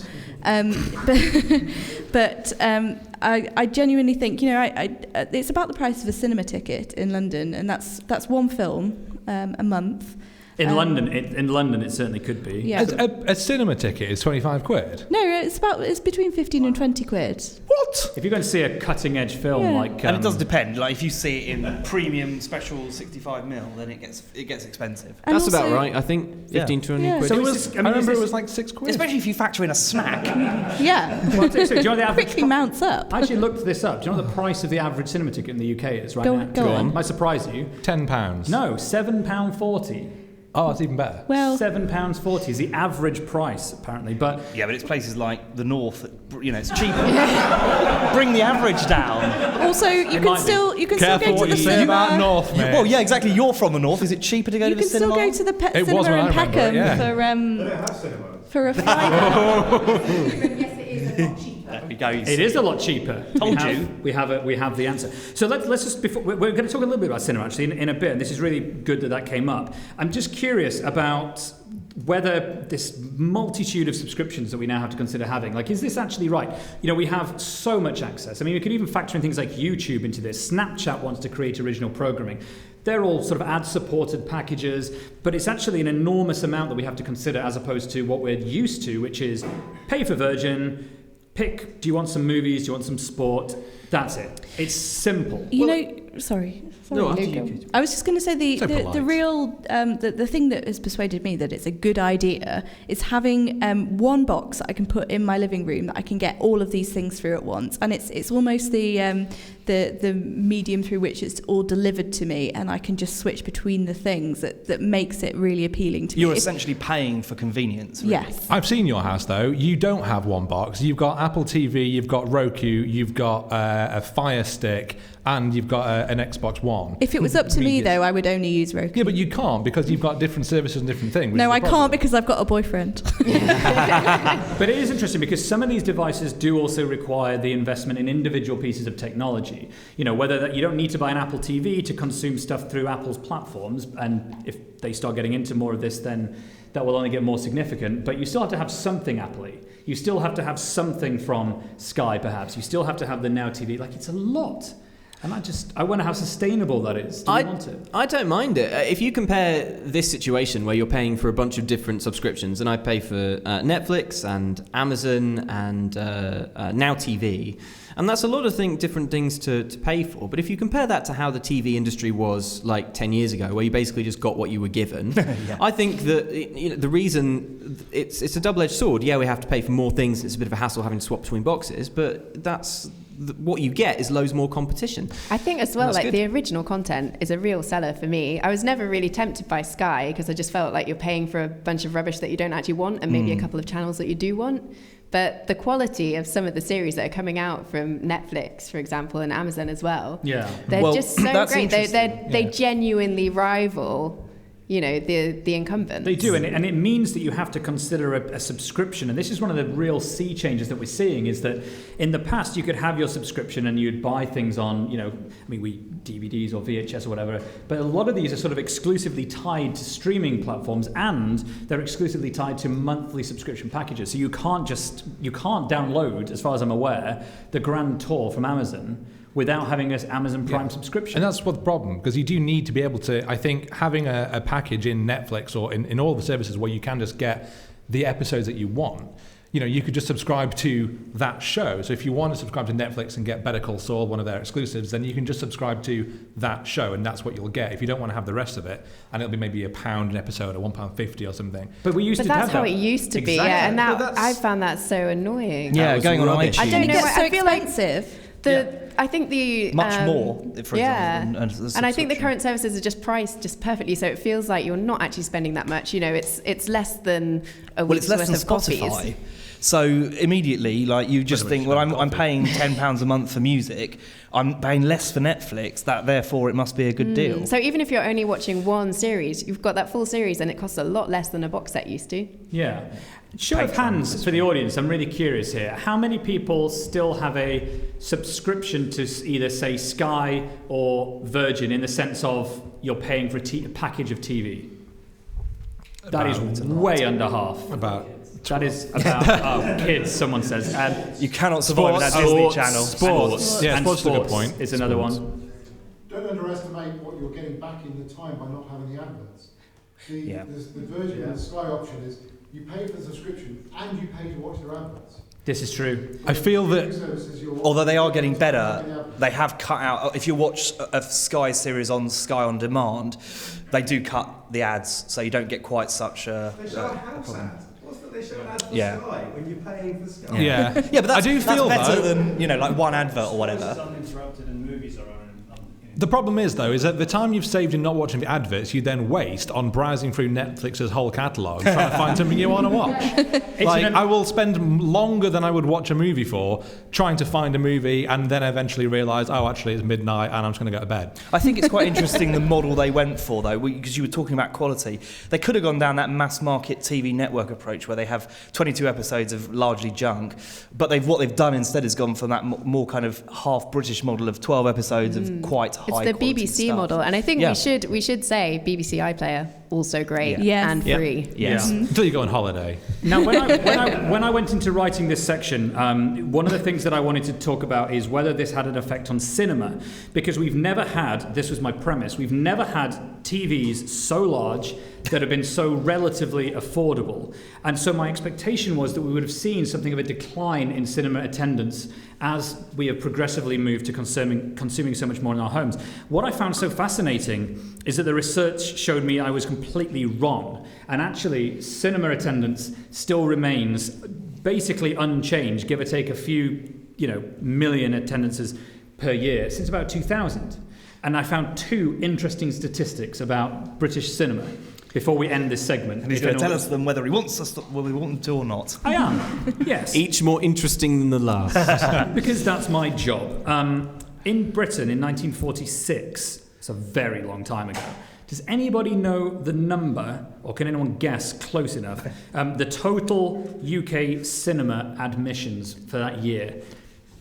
F: But I genuinely think, it's about the price of a cinema ticket in London, and that's one film a month.
A: In London, it certainly could be.
F: Yeah.
D: A cinema ticket is 25 quid?
F: No, it's between 15 and 20 quid.
D: What?
A: If you're going to see a cutting-edge film like...
B: and it does depend. Like, if you see it in premium special 65mm, then it gets expensive.
F: And
E: That's
F: also,
E: about right, I think. 15 to 20 quid.
A: So
D: I remember it was like 6 quid.
B: Especially if you factor in a snack.
F: Yeah.
A: Well, do you know the average...
F: Quickly mounts up.
A: I actually looked this up. Do you know what the price of the average cinema ticket in the UK is right now?
F: Go on.
A: Might surprise you.
D: £10.
A: No, £7.40.
D: Oh, it's even better.
F: Well,
A: £7.40 is the average price, apparently. But
B: Yeah, but it's places like the north that, it's cheaper. Bring the average down.
F: also you can still go
D: Careful
F: to
D: what
F: the
D: you say about
F: cinema.
D: North, mate.
B: Well, yeah, exactly. You're from the north. Is it cheaper to go
F: You
B: to the
F: can still
B: cinema?
F: go to the pet
D: It was
F: cinema
D: when
F: in
D: I remember
F: Peckham
D: it, yeah.
G: They don't have cinemas.
F: for a fiver.
H: Yes, it is a lot cheaper.
B: There we go.
A: it is a lot cheaper.
B: Told
A: We have the answer. So let's just we're going to talk a little bit about cinema actually in a bit, and this is really good that came up. I'm just curious about whether this multitude of subscriptions that we now have to consider having, like, is this actually right? We have so much access. I mean, we could even factor in things like YouTube into this. Snapchat wants to create original programming. They're all sort of ad-supported packages, but it's actually an enormous amount that we have to consider as opposed to what we're used to, which is pay for Virgin, pick, do you want some movies, do you want some sport? That's it. It's simple.
F: Sorry,
E: No, after
F: Luke.
E: you, Kate.
F: I was just going to say
D: So
F: the
D: polite.
F: real the thing that has persuaded me that it's a good idea is having one box that I can put in my living room that I can get all of these things through at once, and it's almost the medium through which it's all delivered to me, and I can just switch between the things that makes it really appealing to
B: You're
F: me.
B: essentially paying for convenience. Really.
F: Yes.
D: I've seen your house though. You don't have one box. You've got Apple TV, you've got Roku, you've got a Fire Stick, and you've got an Xbox One.
F: If it was up to me,
D: Media.
F: though, I would only use Roku.
D: Yeah, but you can't because you've got different services and different things. which
F: No,
D: is the
F: I
D: problem.
F: can't because I've got a boyfriend.
A: But it is interesting because some of these devices do also require the investment in individual pieces of technology. Whether that you don't need to buy an Apple TV to consume stuff through Apple's platforms, and if they start getting into more of this, then that will only get more significant. But you still have to have something Apple-y. You still have to have something from Sky, perhaps. You still have to have the Now TV. Like, it's a lot. And I wonder how sustainable that is. Do you want it?
E: I don't mind it. If you compare this situation where you're paying for a bunch of different subscriptions, and I pay for Netflix and Amazon and Now TV, and that's a lot of different things to pay for. But if you compare that to how the TV industry was like 10 years ago, where you basically just got what you were given,
B: Yeah.
E: I think that the reason it's a double-edged sword. Yeah, we have to pay for more things. It's a bit of a hassle having to swap between boxes, but that's what you get is loads more competition.
C: I think as well,
E: That's
C: like
E: good.
C: the original content is a real seller for me. I was never really tempted by Sky because I just felt like you're paying for a bunch of rubbish that you don't actually want and maybe a couple of channels that you do want. But the quality of some of the series that are coming out from Netflix, for example, and Amazon as well,
A: Yeah.
C: they're
B: Well,
C: just so
B: that's
C: great. They
B: interesting.
C: genuinely rival, the incumbents.
A: They do, and it means that you have to consider a subscription. And this is one of the real sea changes that we're seeing, is that in the past you could have your subscription and you'd buy things on, DVDs or VHS or whatever. But a lot of these are sort of exclusively tied to streaming platforms, and they're exclusively tied to monthly subscription packages. So you can't download, as far as I'm aware, the Grand Tour from Amazon without having an Amazon Prime subscription.
D: And that's what the problem, because you do need to be able to, I think, having a package in Netflix or in all the services where you can just get the episodes that you want. You could just subscribe to that show. So if you want to subscribe to Netflix and get Better Call Saul, one of their exclusives, then you can just subscribe to that show, and that's what you'll get. If you don't want to have the rest of it, and it'll be maybe £1 an episode or £1.50 or something.
A: But we used
C: But
A: to
C: that's
A: have
C: how
A: that.
C: it used to be,
A: Exactly.
C: yeah. And
A: But
C: now
A: that's-
C: I found that so annoying.
B: Yeah,
E: was
B: going on
E: rubbish.
B: iTunes.
C: I don't
F: It
C: know.
F: gets so
C: I feel like
F: expensive.
C: I think the
B: Much more, for
C: yeah.
B: example, than a
C: And I think the
B: subscription.
C: current services are just priced just perfectly, so it feels like you're not actually spending that much. It's less than a
B: Well,
C: week's
B: it's less
C: worth
B: than
C: of coffees.
B: Spotify. So immediately, like, you just think, well, I'm paying £10 a month for music. I'm paying less for Netflix. That therefore it must be a good deal.
C: So even if you're only watching one series, you've got that full series, and it costs a lot less than a box set used to.
A: Yeah. Show of hands for the audience. I'm really curious here. How many people still have a subscription to either, say, Sky or Virgin, in the sense of you're paying for a package of TV? That is way under half. That is about kids, someone says.
B: You cannot survive without
A: Sports.
B: Disney
A: Sports.
B: Channel.
A: Sports.
D: Yeah,
A: And
D: sports is a good
A: sports
D: point.
A: is another
D: Sports.
A: one.
H: Don't underestimate what you're getting back in the time by not having the adverts.
B: Yeah.
H: The Virgin and the Sky option is you pay for the subscription and you pay to watch their adverts.
A: This is true.
D: I feel that,
B: Although they are getting better, they have cut out. If you watch a Sky series on Sky On Demand, they do cut the ads, so you don't get quite such a.
G: They show a house
B: problem.
G: ad. What's that they show an ad for
B: Yeah.
G: Sky when you're paying for Sky?
D: yeah.
B: Yeah, but that's,
D: I do
B: that's
D: feel
B: better
D: though,
B: than like one advert or whatever.
I: Uninterrupted and movies are
D: The problem is, though, is that the time you've saved in not watching the adverts, you then waste on browsing through Netflix's whole catalogue trying to find something you want to watch. I will spend longer than I would watch a movie for trying to find a movie and then eventually realise, oh, actually, it's midnight and I'm just going to go to bed.
B: I think it's quite interesting the model they went for, though, because you were talking about quality. They could have gone down that mass market TV network approach where they have 22 episodes of largely junk, but what they've done instead is gone for that more kind of half British model of 12 episodes of quite high
C: quality
B: quality
C: BBC
B: stuff.
C: model, and I think we should say BBC iPlayer also great and free.
B: Yes.
D: Until you go on holiday.
A: Now, when I went into writing this section, one of the things that I wanted to talk about is whether this had an effect on cinema, because we've never had, this was my premise, we've never had TVs so large that have been so relatively affordable. And so my expectation was that we would have seen something of a decline in cinema attendance as we have progressively moved to consuming so much more in our homes. What I found so fascinating is that the research showed me I was completely wrong. And actually, cinema attendance still remains basically unchanged, give or take a few, million attendances per year since about 2000. And I found two interesting statistics about British cinema before we end this segment.
B: And he's going to tell us them whether we want them to or not.
A: I am, yes.
E: Each more interesting than the last.
A: Because that's my job. In Britain in 1946, it's a very long time ago, does anybody know the number, or can anyone guess close enough, the total UK cinema admissions for that year?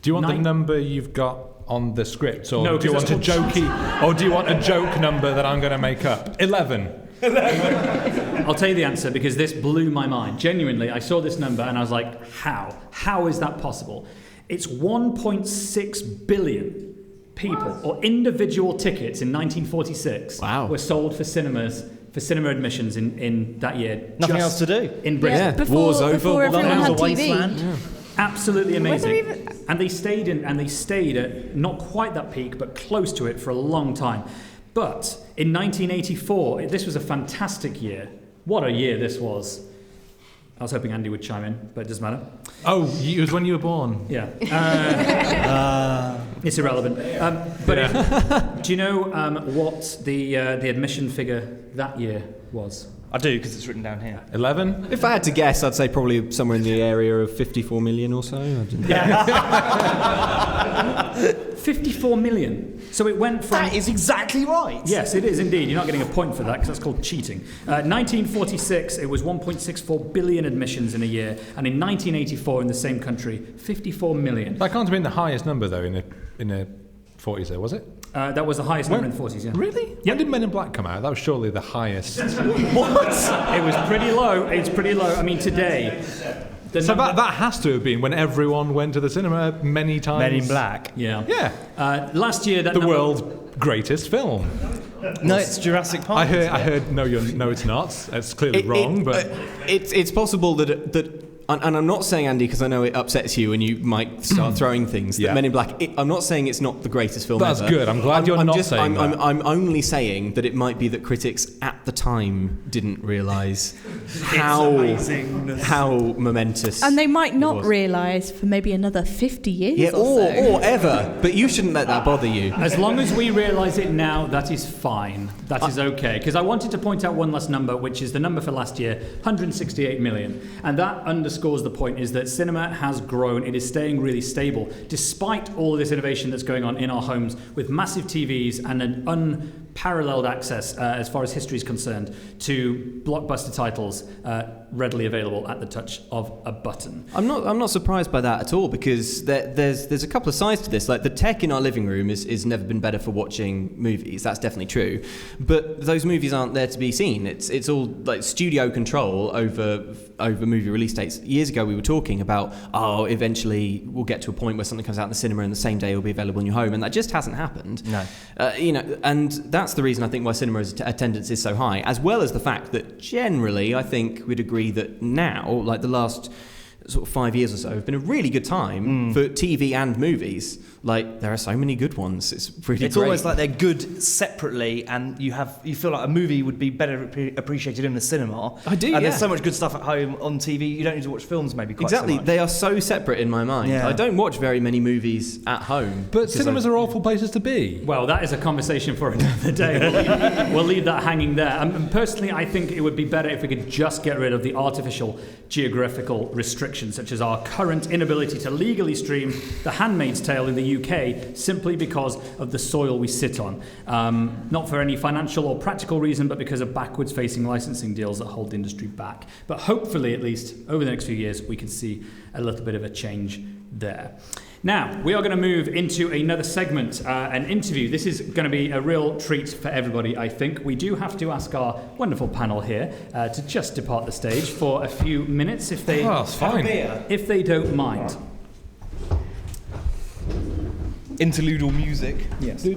D: Do you want the number you've got on the script, or
A: No,
D: do you want a joke number that I'm going to make up? 11.
A: I'll tell you the answer, because this blew my mind. Genuinely, I saw this number and I was like, how? How is that possible? It's 1.6 billion people, or individual tickets in 1946 were sold for cinema admissions in that year.
B: Nothing else to do.
A: In Britain.
C: Yeah. War's over. Before everyone had TV.
A: Yeah. Absolutely amazing. And they stayed at not quite that peak, but close to it for a long time. But in 1984, this was a fantastic year. What a year this was. I was hoping Andy would chime in, but it doesn't matter.
D: Oh, it was when you were born.
A: Yeah. It's irrelevant. Do you know what the admission figure that year was?
B: I do, because it's written down here.
D: 11?
E: If I had to guess, I'd say probably somewhere in the area of 54 million or so.
A: 54 million. So it went from...
B: That is exactly right.
A: Yes, it is indeed. You're not getting a point for that, because that's called cheating. 1946, it was 1.64 billion admissions in a year. And in 1984, in the same country, 54 million.
D: That can't have been the highest number, though, in the 40s, though, was it?
A: That was the highest number in the 40s, yeah.
D: Really?
A: Yep.
D: When did Men in Black come out? That was surely the highest.
A: What? It was pretty low. It's pretty low. I mean, today...
D: that has to have been when everyone went to the cinema many times.
B: Men in Black.
A: Yeah.
D: Yeah.
A: Last year...
D: the world's greatest film.
B: No, it's Jurassic Park.
D: I heard. No, it's not. It's clearly wrong, but...
E: It's possible that and I'm not saying, Andy, because I know it upsets you and you might start throwing things. That Men in Black. I'm not saying it's not the greatest film
D: That's
E: ever.
D: good. I'm glad you're not saying that.
E: I'm only saying that it might be that critics at the time didn't realise how momentous.
F: And they might not
E: was.
F: realise for maybe another 50 years
E: or ever. But you shouldn't let that bother you.
A: As long as we realise it now, that is fine. That is okay. Because I wanted to point out one last number, which is the number for last year, 168 million. And that underscores the point is that cinema has grown. It is staying really stable, despite all of this innovation that's going on in our homes with massive TVs and an unparalleled access, as far as history is concerned, to blockbuster titles readily available at the touch of a button.
E: I'm not surprised by that at all, because there's a couple of sides to this. Like, the tech in our living room is never been better for watching movies. That's definitely true. But those movies aren't there to be seen. It's all like studio control over movie release dates. Years ago, we were talking about, eventually we'll get to a point where something comes out in the cinema and the same day it will be available in your home, and that just hasn't happened.
B: No.
E: And that's the reason I think why cinema attendance is so high, as well as the fact that generally I think we'd agree that now, like the last sort of 5 years or so have been a really good time for TV and movies. Like, there are so many good ones. It's really
B: It's
E: great.
B: almost like they're good separately, and you feel like a movie would be better appreciated in the cinema.
E: I do,
B: And
E: yeah.
B: there's so much good stuff at home on TV. You don't need to watch films maybe quite
E: Exactly.
B: so much.
E: They are so separate in my mind.
B: Yeah.
E: I don't watch very many movies at home.
D: But cinemas are awful places to be.
A: Well, that is a conversation for another day. We'll leave that hanging there. And personally, I think it would be better if we could just get rid of the artificial geographical restrictions, such as our current inability to legally stream The Handmaid's Tale in the UK simply because of the soil we sit on. Not for any financial or practical reason, but because of backwards-facing licensing deals that hold the industry back. But hopefully, at least, over the next few years, we can see a little bit of a change there. Now, we are going to move into another segment, an interview. This is going to be a real treat for everybody, I think. We do have to ask our wonderful panel here to just depart the stage for a few minutes, if they,
D: It's fine.
A: if they don't mind.
B: Interlude music.
A: Yes.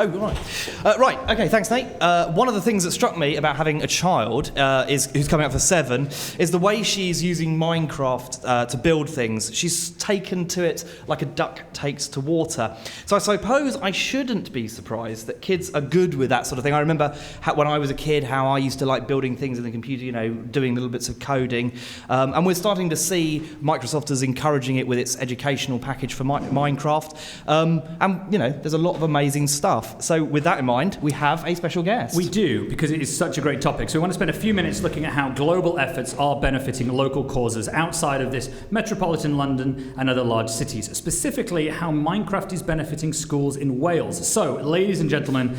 B: Oh, right. Right, okay, thanks, Nate. One of the things that struck me about having a child who's coming up for 7 is the way she's using Minecraft to build things. She's taken to it like a duck takes to water. So I suppose I shouldn't be surprised that kids are good with that sort of thing. I remember when I was a kid how I used to like building things in the computer, you know, doing little bits of coding. And we're starting to see Microsoft as encouraging it with its educational package for Minecraft. And, you know, there's a lot of amazing stuff. So with that in mind, we have a special guest.
A: We do, because it is such a great topic. So we want to spend a few minutes looking at how global efforts are benefiting local causes outside of this metropolitan London and other large cities, specifically how Minecraft is benefiting schools in Wales. So, ladies and gentlemen,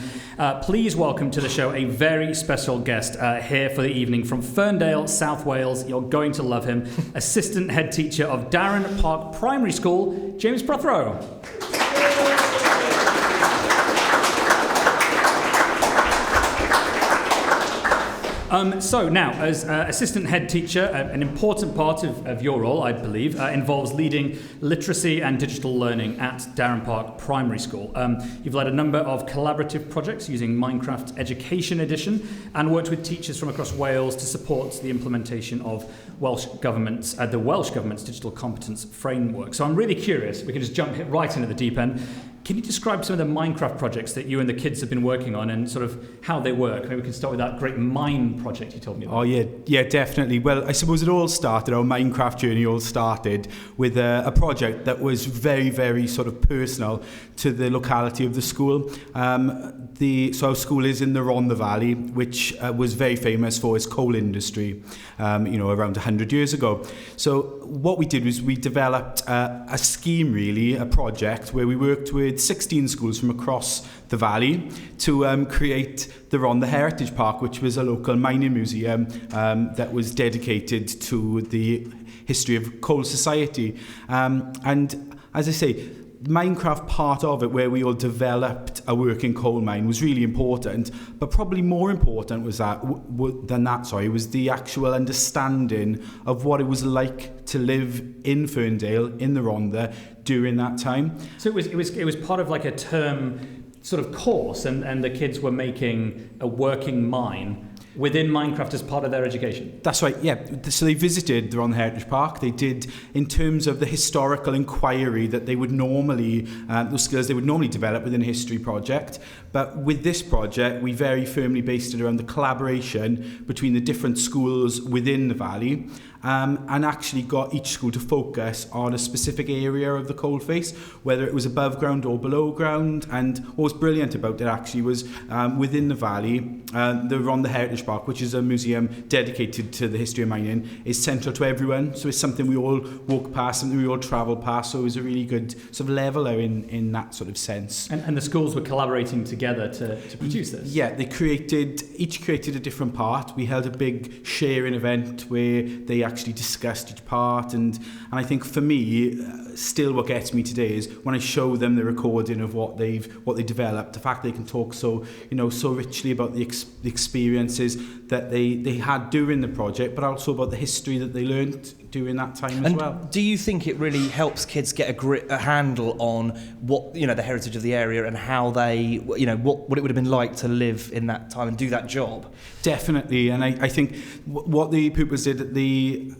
A: please welcome to the show a very special guest here for the evening from Ferndale, South Wales. You're going to love him. Assistant head teacher of Darran Park Primary School, James Protheroe. So now, as assistant head teacher, an important part of your role, I believe, involves leading literacy and digital learning at Darran Park Primary School. You've led a number of collaborative projects using Minecraft Education Edition and worked with teachers from across Wales to support the implementation of the Welsh Government's Digital Competence Framework. So I'm really curious, we can just jump right in at the deep end. Can you describe some of the Minecraft projects that you and the kids have been working on and sort of how they work? Maybe we can start with that great mine project you told me about.
I: Oh, yeah, definitely. Well, I suppose our Minecraft journey all started with a project that was very, very sort of personal to the locality of the school. So our school is in the Rhondda Valley, which was very famous for its coal industry, around 100 years ago. So what we did was we developed a scheme, really, a project where we worked with 16 schools from across the valley to create the Rhondda Heritage Park, which was a local mining museum that was dedicated to the history of coal society. And as I say, the Minecraft part of it, where we all developed a working coal mine, was really important. But probably more important was was the actual understanding of what it was like to live in Ferndale, in the Rhondda, during that time.
A: So it was part of like a term sort of course, and the kids were making a working mine within Minecraft as part of their education.
I: That's right, yeah. So they visited the Rhondda Heritage Park. They did, in terms of the historical inquiry that they would normally, those skills they would normally develop within a history project. But with this project, we very firmly based it around the collaboration between the different schools within the valley, and actually got each school to focus on a specific area of the coalface, whether it was above ground or below ground. And what was brilliant about it actually was within the valley, the Rhondda Heritage Park, which is a museum dedicated to the history of mining, is central to everyone. So it's something we all walk past, something we all travel past. So it was a really good sort of leveller in that sort of sense.
A: And the schools were collaborating together to produce this?
I: Yeah, each created a different part. We held a big sharing event where they actually discussed each part, and I think for me, still what gets me today is when I show them the recording of what they developed, the fact they can talk so richly about the experiences that they had during the project, but also about the history that they learned during that time as well.
B: Do you think it really helps kids get a handle on what, you know, the heritage of the area and how they, you know, what it would have been like to live in that time and do that job?
I: Definitely, and I think what the pupils did at the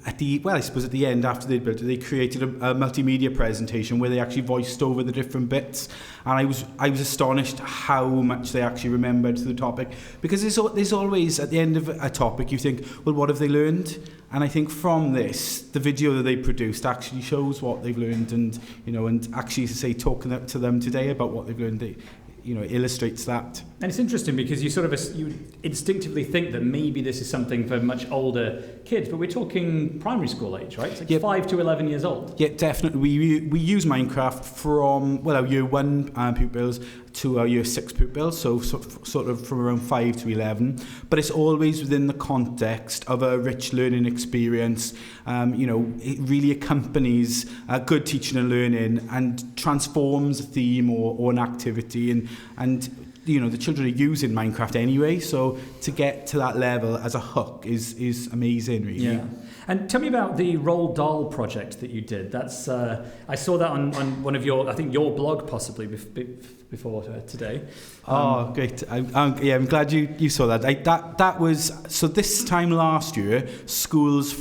I: end after they'd built it, they created a multimedia presentation where they actually voiced over the different bits, and I was astonished how much they actually remembered the topic, because there's always at the end of a topic you think, well, what have they learned? And I think from this, the video that they produced actually shows what they've learned, and you know, and actually talking to them today about what they've learned, illustrates that.
A: And it's interesting because you instinctively think that maybe this is something for much older kids, but we're talking primary school age, right? It's like 5 to 11 years old.
I: Yeah, definitely. We use Minecraft from our year 1 pupils to our year 6 pupils, so sort of from around 5 to 11. But it's always within the context of a rich learning experience. It really accompanies good teaching and learning and transforms a theme or an activity, and the children are using Minecraft anyway, so to get to that level as a hook is amazing, really.
A: Yeah. And tell me about the Roald Dahl project that you did. That's I saw that on one of your blog possibly before today.
I: Great. I'm glad you saw that. That was, so this time last year, schools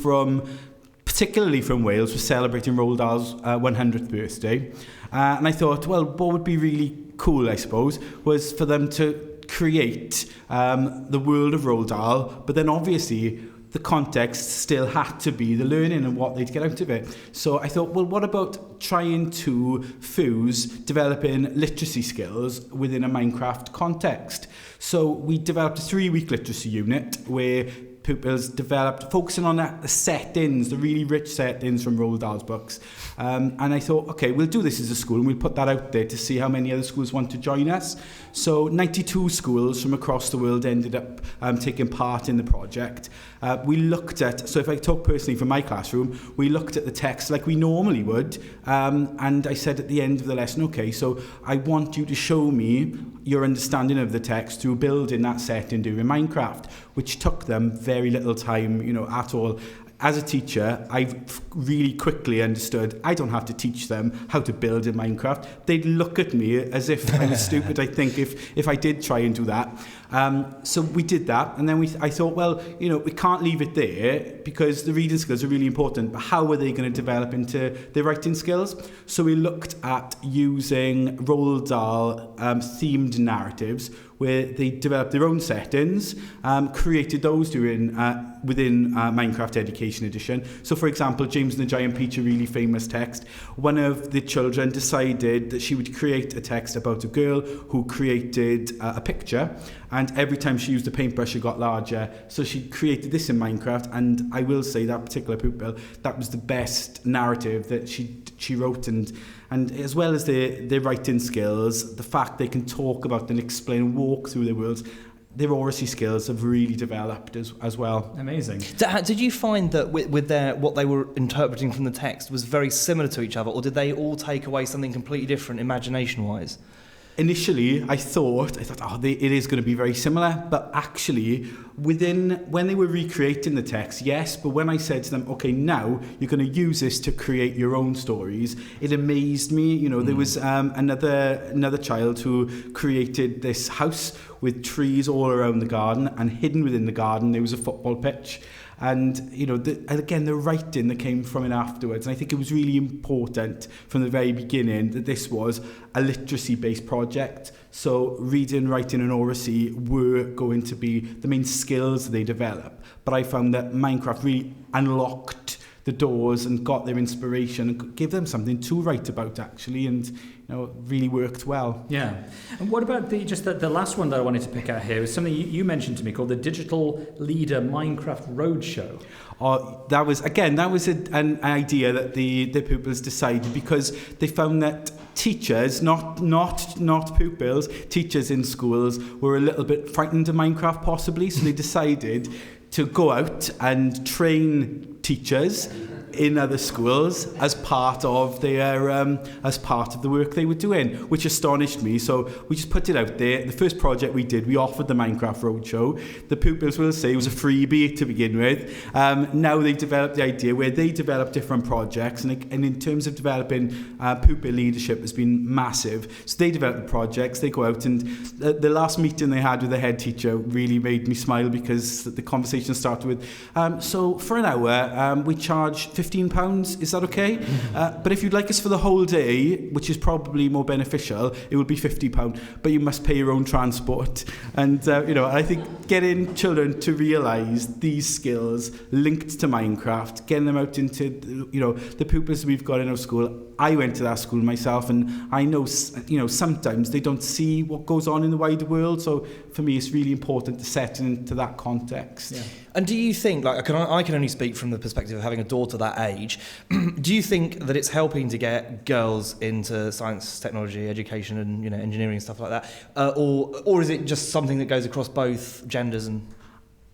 I: particularly from Wales, were celebrating Roald Dahl's 100th birthday. And I thought, well, what would be really cool, I suppose, was for them to create the world of Roald Dahl, but then obviously the context still had to be the learning and what they'd get out of it. So I thought, well, what about trying to fuse developing literacy skills within a Minecraft context? So we developed a 3-week literacy unit where pupils developed, focusing on the settings, the really rich settings from Roald Dahl's books. And I thought, okay, we'll do this as a school and we'll put that out there to see how many other schools want to join us. So 92 schools from across the world ended up taking part in the project. We looked at, so if I talk personally from my classroom, we looked at the text like we normally would. And I said at the end of the lesson, okay, so I want you to show me your understanding of the text through building that setting during Minecraft, which took them very little time, at all. As a teacher, I've really quickly understood I don't have to teach them how to build in Minecraft. They'd look at me as if I was stupid, I think, if I did try and do that. So we did that, and then I thought, well, we can't leave it there because the reading skills are really important, but how are they going to develop into their writing skills? So we looked at using Roald Dahl themed narratives where they developed their own settings, created those within Minecraft Education Edition. So, for example, James and the Giant Peach, a really famous text. One of the children decided that she would create a text about a girl who created a picture, and every time she used a paintbrush, it got larger. So she created this in Minecraft, and I will say that particular pupil, that was the best narrative that she wrote, and as well as their writing skills, the fact they can talk about and explain and walk through their worlds, their oracy skills have really developed as well.
A: Amazing.
B: Did you find that with what they were interpreting from the text was very similar to each other, or did they all take away something completely different imagination-wise?
I: Initially, I thought, it is going to be very similar, but actually, when they were recreating the text, yes, but when I said to them, okay, now you're going to use this to create your own stories, it amazed me. There was another child who created this house with trees all around the garden, and hidden within the garden there was a football pitch. And, the writing that came from it afterwards. And I think it was really important from the very beginning that this was a literacy-based project. So reading, writing and oracy were going to be the main skills they develop. But I found that Minecraft really unlocked the doors and got their inspiration and gave them something to write about, actually, and really worked well.
A: Yeah. And what about the last one that I wanted to pick out here was something you mentioned to me called the Digital Leader Minecraft Roadshow.
I: That was an idea that the pupils decided because they found that teachers, not pupils, teachers in schools were a little bit frightened of Minecraft possibly, so they decided to go out and train teachers in other schools as part of the work they were doing, which astonished me. So we just put it out there. The first project we did, we offered the Minecraft Roadshow. The pupils will say it was a freebie to begin with. Now they've developed the idea where they develop different projects, and in terms of developing pupil leadership has been massive. So they develop the projects, they go out, and the last meeting they had with the head teacher really made me smile, because the conversation started with, so for an hour we charge £15, is that okay? But if you'd like us for the whole day, which is probably more beneficial, it would be £50, but you must pay your own transport. And I think getting children to realise these skills linked to Minecraft, getting them out into the pupils we've got in our school. I went to that school myself, and I know sometimes they don't see what goes on in the wider world. So for me, it's really important to set it into that context. Yeah.
B: And do you think, I can only speak from the perspective of having a daughter that age, do you think that it's helping to get girls into science, technology, education, and engineering and stuff like that, or is it just something that goes across both genders? And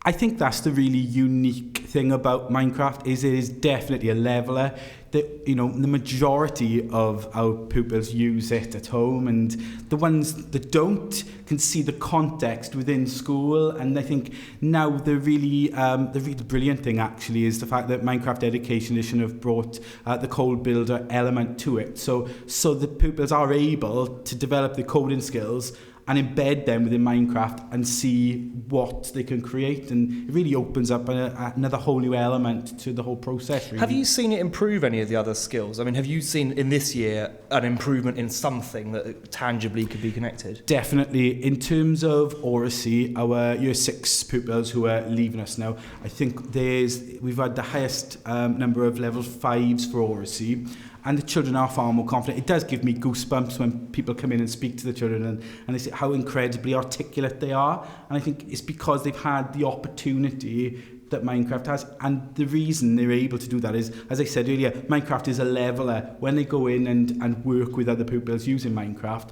I: I think that's the really unique thing about Minecraft, is it is definitely a leveler. The majority of our pupils use it at home, and the ones that don't can see the context within school. And I think now the really brilliant thing actually is the fact that Minecraft Education Edition have brought the code builder element to it. So the pupils are able to develop the coding skills and embed them within Minecraft and see what they can create, and it really opens up another whole new element to the whole process. Really.
B: Have you seen it improve any of the other skills? I mean, have you seen in this year an improvement in something that tangibly could be connected?
I: Definitely. In terms of oracy, our Year 6 pupils who are leaving us now, I think we've had the highest number of level 5s for oracy. And the children are far more confident. It does give me goosebumps when people come in and speak to the children and they say how incredibly articulate they are. And I think it's because they've had the opportunity that Minecraft has. And the reason they're able to do that is, as I said earlier, Minecraft is a leveler. When they go in and work with other pupils using Minecraft,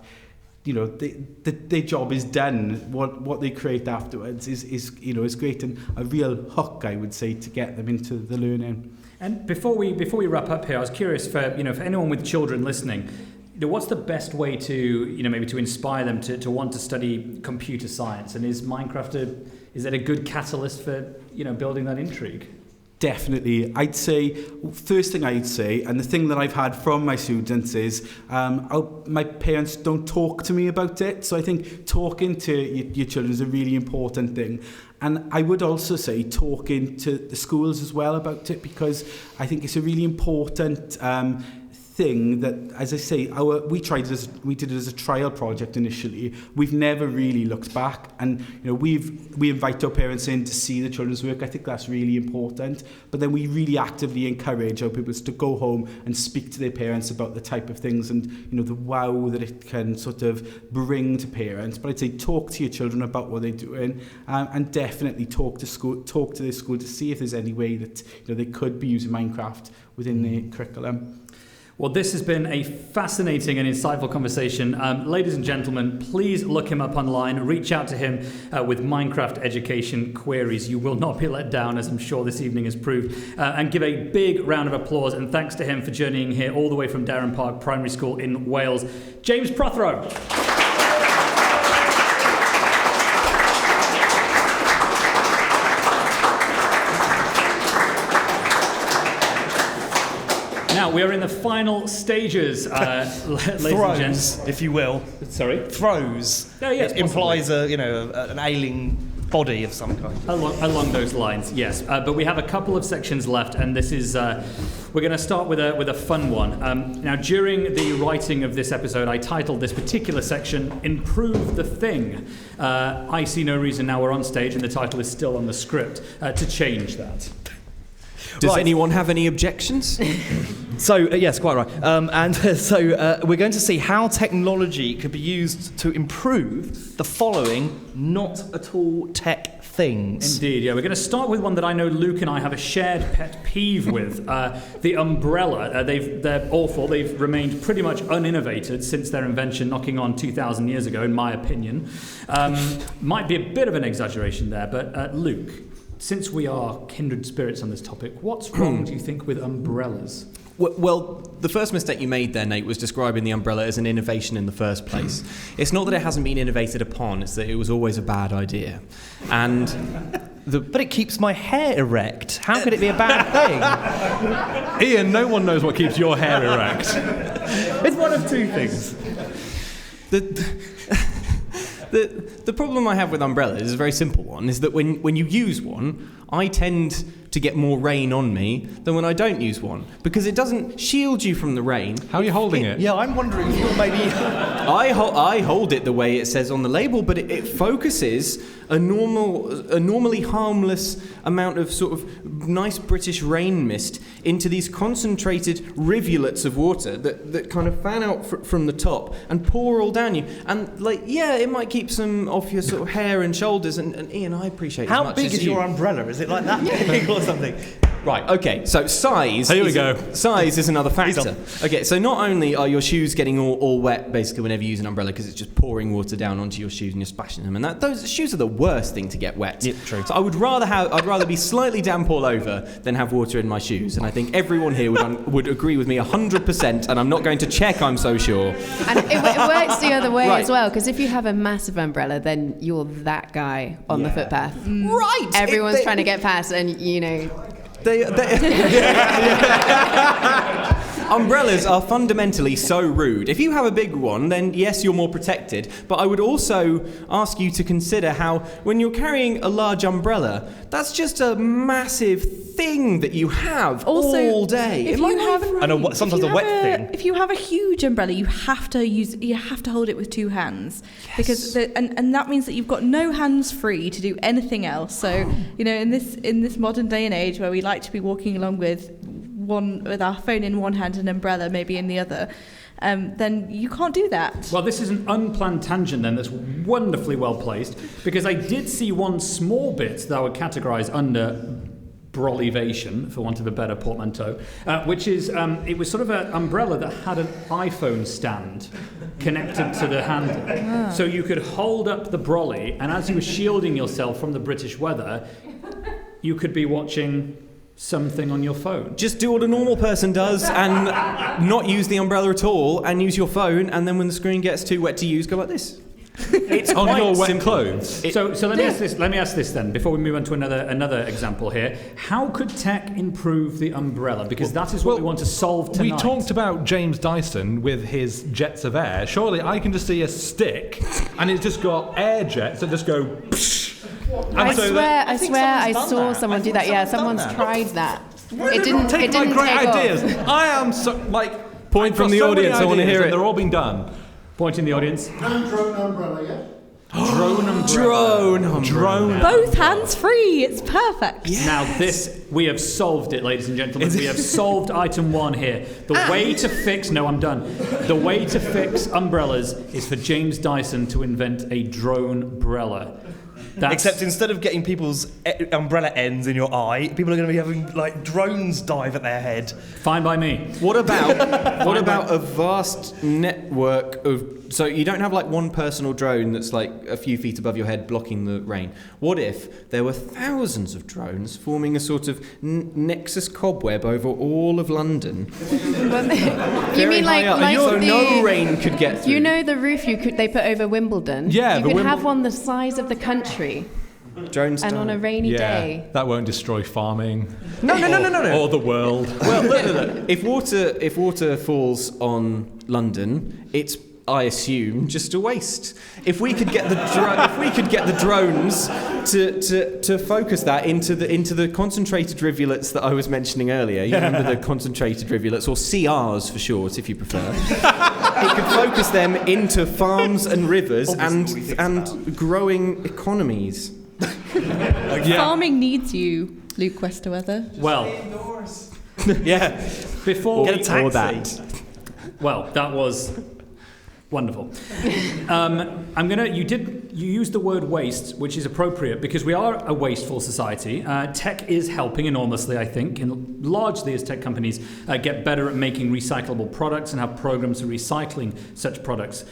I: their job is done. What they create afterwards is great, and a real hook, I would say, to get them into the learning.
A: And before we wrap up here, I was curious for anyone with children listening, what's the best way to maybe to inspire them to want to study computer science? And is Minecraft is it a good catalyst for building that intrigue?
I: Definitely. I'd say, first thing I'd say, and the thing that I've had from my students is, my parents don't talk to me about it. So I think talking to your children is a really important thing. And I would also say talking to the schools as well about it, because I think it's a really important thing that, as I say, we did it as a trial project initially. We've never really looked back, and we invite our parents in to see the children's work. I think that's really important. But then we really actively encourage our pupils to go home and speak to their parents about the type of things and the wow that it can sort of bring to parents. But I'd say talk to your children about what they're doing, and definitely talk to their school to see if there's any way that they could be using Minecraft within their curriculum.
A: Well, this has been a fascinating and insightful conversation. Ladies and gentlemen, please look him up online. Reach out to him with Minecraft education queries. You will not be let down, as I'm sure this evening has proved. And give a big round of applause and thanks to him for journeying here all the way from Darran Park Primary School in Wales, James Protheroe. Now, we are in the final stages, ladies and gents.
B: If you will.
A: Sorry?
B: Throws.
A: Oh, yes,
B: it implies an ailing body of some kind.
A: Along those lines, yes. But we have a couple of sections left, and this is we're going to start with a fun one. Now, during the writing of this episode, I titled this particular section "Improve the Thing." I see no reason now we're on stage, and the title is still on the script, to change that.
E: Does anyone have any objections?
B: So, yes, quite right. So we're going to see how technology could be used to improve the following not at all tech things.
A: Indeed, yeah. We're going to start with one that I know Luke and I have a shared pet peeve with, the umbrella. They're awful. They've remained pretty much uninnovated since their invention knocking on 2,000 years ago, in my opinion. Might be a bit of an exaggeration there, but Luke, since we are kindred spirits on this topic, what's wrong, do you think, with umbrellas?
E: Well, the first mistake you made there, Nate, was describing the umbrella as an innovation in the first place. It's not that it hasn't been innovated upon, it's that it was always a bad idea. And
B: but it keeps my hair erect. How could it be a bad thing?
D: Ian, no one knows what keeps your hair erect.
B: It's one of two things.
E: The problem I have with umbrellas is a very simple one, is that when you use one, I tend to get more rain on me than when I don't use one, because it doesn't shield you from the rain.
D: How are you holding it?
B: Yeah, I'm wondering if you're maybe...
E: I hold it the way it says on the label, but it focuses a normally harmless amount of sort of nice British rain mist into these concentrated rivulets of water that kind of fan out from the top and pour all down you. And it might keep some off your sort of hair and shoulders. And Ian, I appreciate
B: How
E: as much
B: big
E: as
B: is
E: you.
B: your umbrella? Is it like that big or something?
E: Right, okay, so size.
D: Here we go.
E: Size is another
B: He's
E: factor. Okay, so not only are your shoes getting all wet basically whenever you use an umbrella because it's just pouring water down onto your shoes and you're splashing them, and those shoes are the worst thing to get wet.
B: Yeah, true.
E: So I'd rather be slightly damp all over than have water in my shoes, and I think everyone here would agree with me 100%, and I'm not going to check, I'm so sure.
C: And it works the other way
E: Right.
C: as well, because if you have a massive umbrella, then you're that guy on the footpath.
E: Right!
C: Everyone's trying to get past, and you know.
E: Umbrellas are fundamentally so rude. If you have a big one, then yes, you're more protected. But I would also ask you to consider how, when you're carrying a large umbrella, that's just a massive thing that you have all day.
F: If you have,
B: I know sometimes a wet thing.
F: If you have a huge umbrella, you have to hold it with two hands, because and that means that you've got no hands free to do anything else. So in this modern day and age where we like to be walking along with our phone in one hand and umbrella maybe in the other, then you can't do that.
A: Well, this is an unplanned tangent then that's wonderfully well placed, because I did see one small bit that I would categorise under brolivation, for want of a better portmanteau, which is, it was sort of an umbrella that had an iPhone stand connected to the handle. So you could hold up the brolly, and as you were shielding yourself from the British weather, you could be watching something on your phone.
E: Just do what a normal person does and not use the umbrella at all, and use your phone, and then when the screen gets too wet to use, go like this. It's
D: On
E: quite
D: your wet
E: simple.
D: clothes.
A: So let me ask this then, before we move on to another example here. How could tech improve the umbrella? Because that is what we want to solve tonight.
D: We talked about James Dyson with his jets of air. Surely I can just see a stick and it's just got air jets that just go psh.
C: I
D: so
C: swear I
B: someone's
C: saw
B: done that.
C: someone do that. Yeah, someone's tried that. It didn't
D: Take
C: take
D: my great
C: off.
D: ideas. I am so
E: Point
D: I've
E: from
D: got
E: the
D: so many
E: audience, I wanna
D: ideas
E: hear
D: and
E: it.
D: They're all been done.
A: Point in the audience.
H: No drone umbrella yet?
A: Drone umbrella.
D: Drone.
F: Both hands free. It's perfect.
A: Now we have solved it, ladies and gentlemen. We have solved item 1 here. The way to fix... No, I'm done. The way to fix umbrellas is for James Dyson to invent a drone umbrella.
B: Except instead of getting people's umbrella ends in your eye, people are going to be having drones dive at their head.
A: Fine by me.
E: What about a vast network of... So you don't have one personal drone that's a few feet above your head blocking the rain. What if there were thousands of drones forming a sort of nexus cobweb over all of London?
C: You mean like
E: so
C: the,
E: no rain could get through.
C: You know the roof they put over Wimbledon?
D: Yeah,
C: you
D: the
C: could have one the size of the country,
E: Drones
C: and on a rainy day.
D: that won't destroy farming.
E: No.
D: Or the world.
E: Well, look. If water falls on London, it's, I assume, just a waste. If we could get the drones to focus that into the concentrated rivulets that I was mentioning earlier. You remember the concentrated rivulets, or CRs for short, if you prefer. It could focus them into farms and rivers and growing economies.
F: Farming needs you, Luke Westaway.
A: Well,
E: Yeah.
A: before
B: Get a taxi.
E: Or that.
A: Well, that was wonderful. You used the word waste, which is appropriate because we are a wasteful society. Tech is helping enormously, I think, and largely as tech companies get better at making recyclable products and have programs for recycling such products.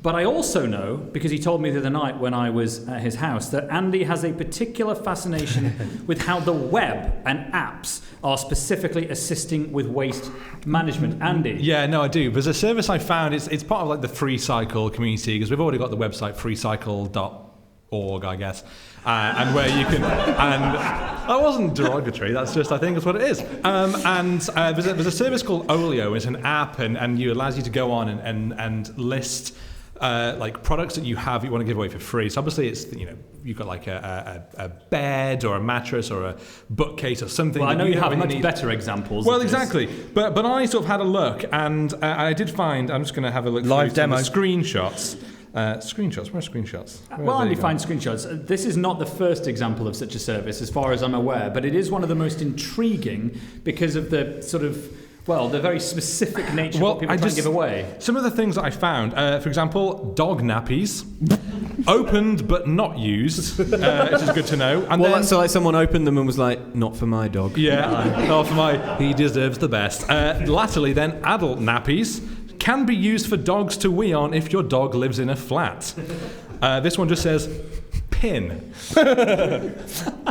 A: But I also know, because he told me the other night when I was at his house, that Andy has a particular fascination with how the web and apps are specifically assisting with waste management. Andy?
D: Yeah, no, I do. There's a service I found. It's part of like the FreeCycle community, because we've already got the website freecycle.org, I guess, and where you can. And that wasn't derogatory. That's just, I think, that's what it is. There's a service called Hoyle. It's an app, and it allows you to go on and list. Like products that you have you want to give away for free. So obviously it's, you've got like a bed or a mattress or a bookcase or something.
A: Well, I know you have much better examples.
D: Well, exactly. But I sort of had a look, and I did find, I'm just going to have a look
B: live
D: through
B: demo
D: screenshots. Screenshots. Where are screenshots?
A: Well, Andy finds screenshots. This is not the first example of such a service, as far as I'm aware, but it is one of the most intriguing because of the sort of. Well, the very specific nature of what people try and give away.
D: Some of the things that I found, for example, dog nappies, opened but not used, which is good to know. And then,
E: so like someone opened them and was like, not for my dog.
D: Yeah, not for my, he deserves the best. Latterly then, adult nappies can be used for dogs to wee on if your dog lives in a flat. This one just says, pin.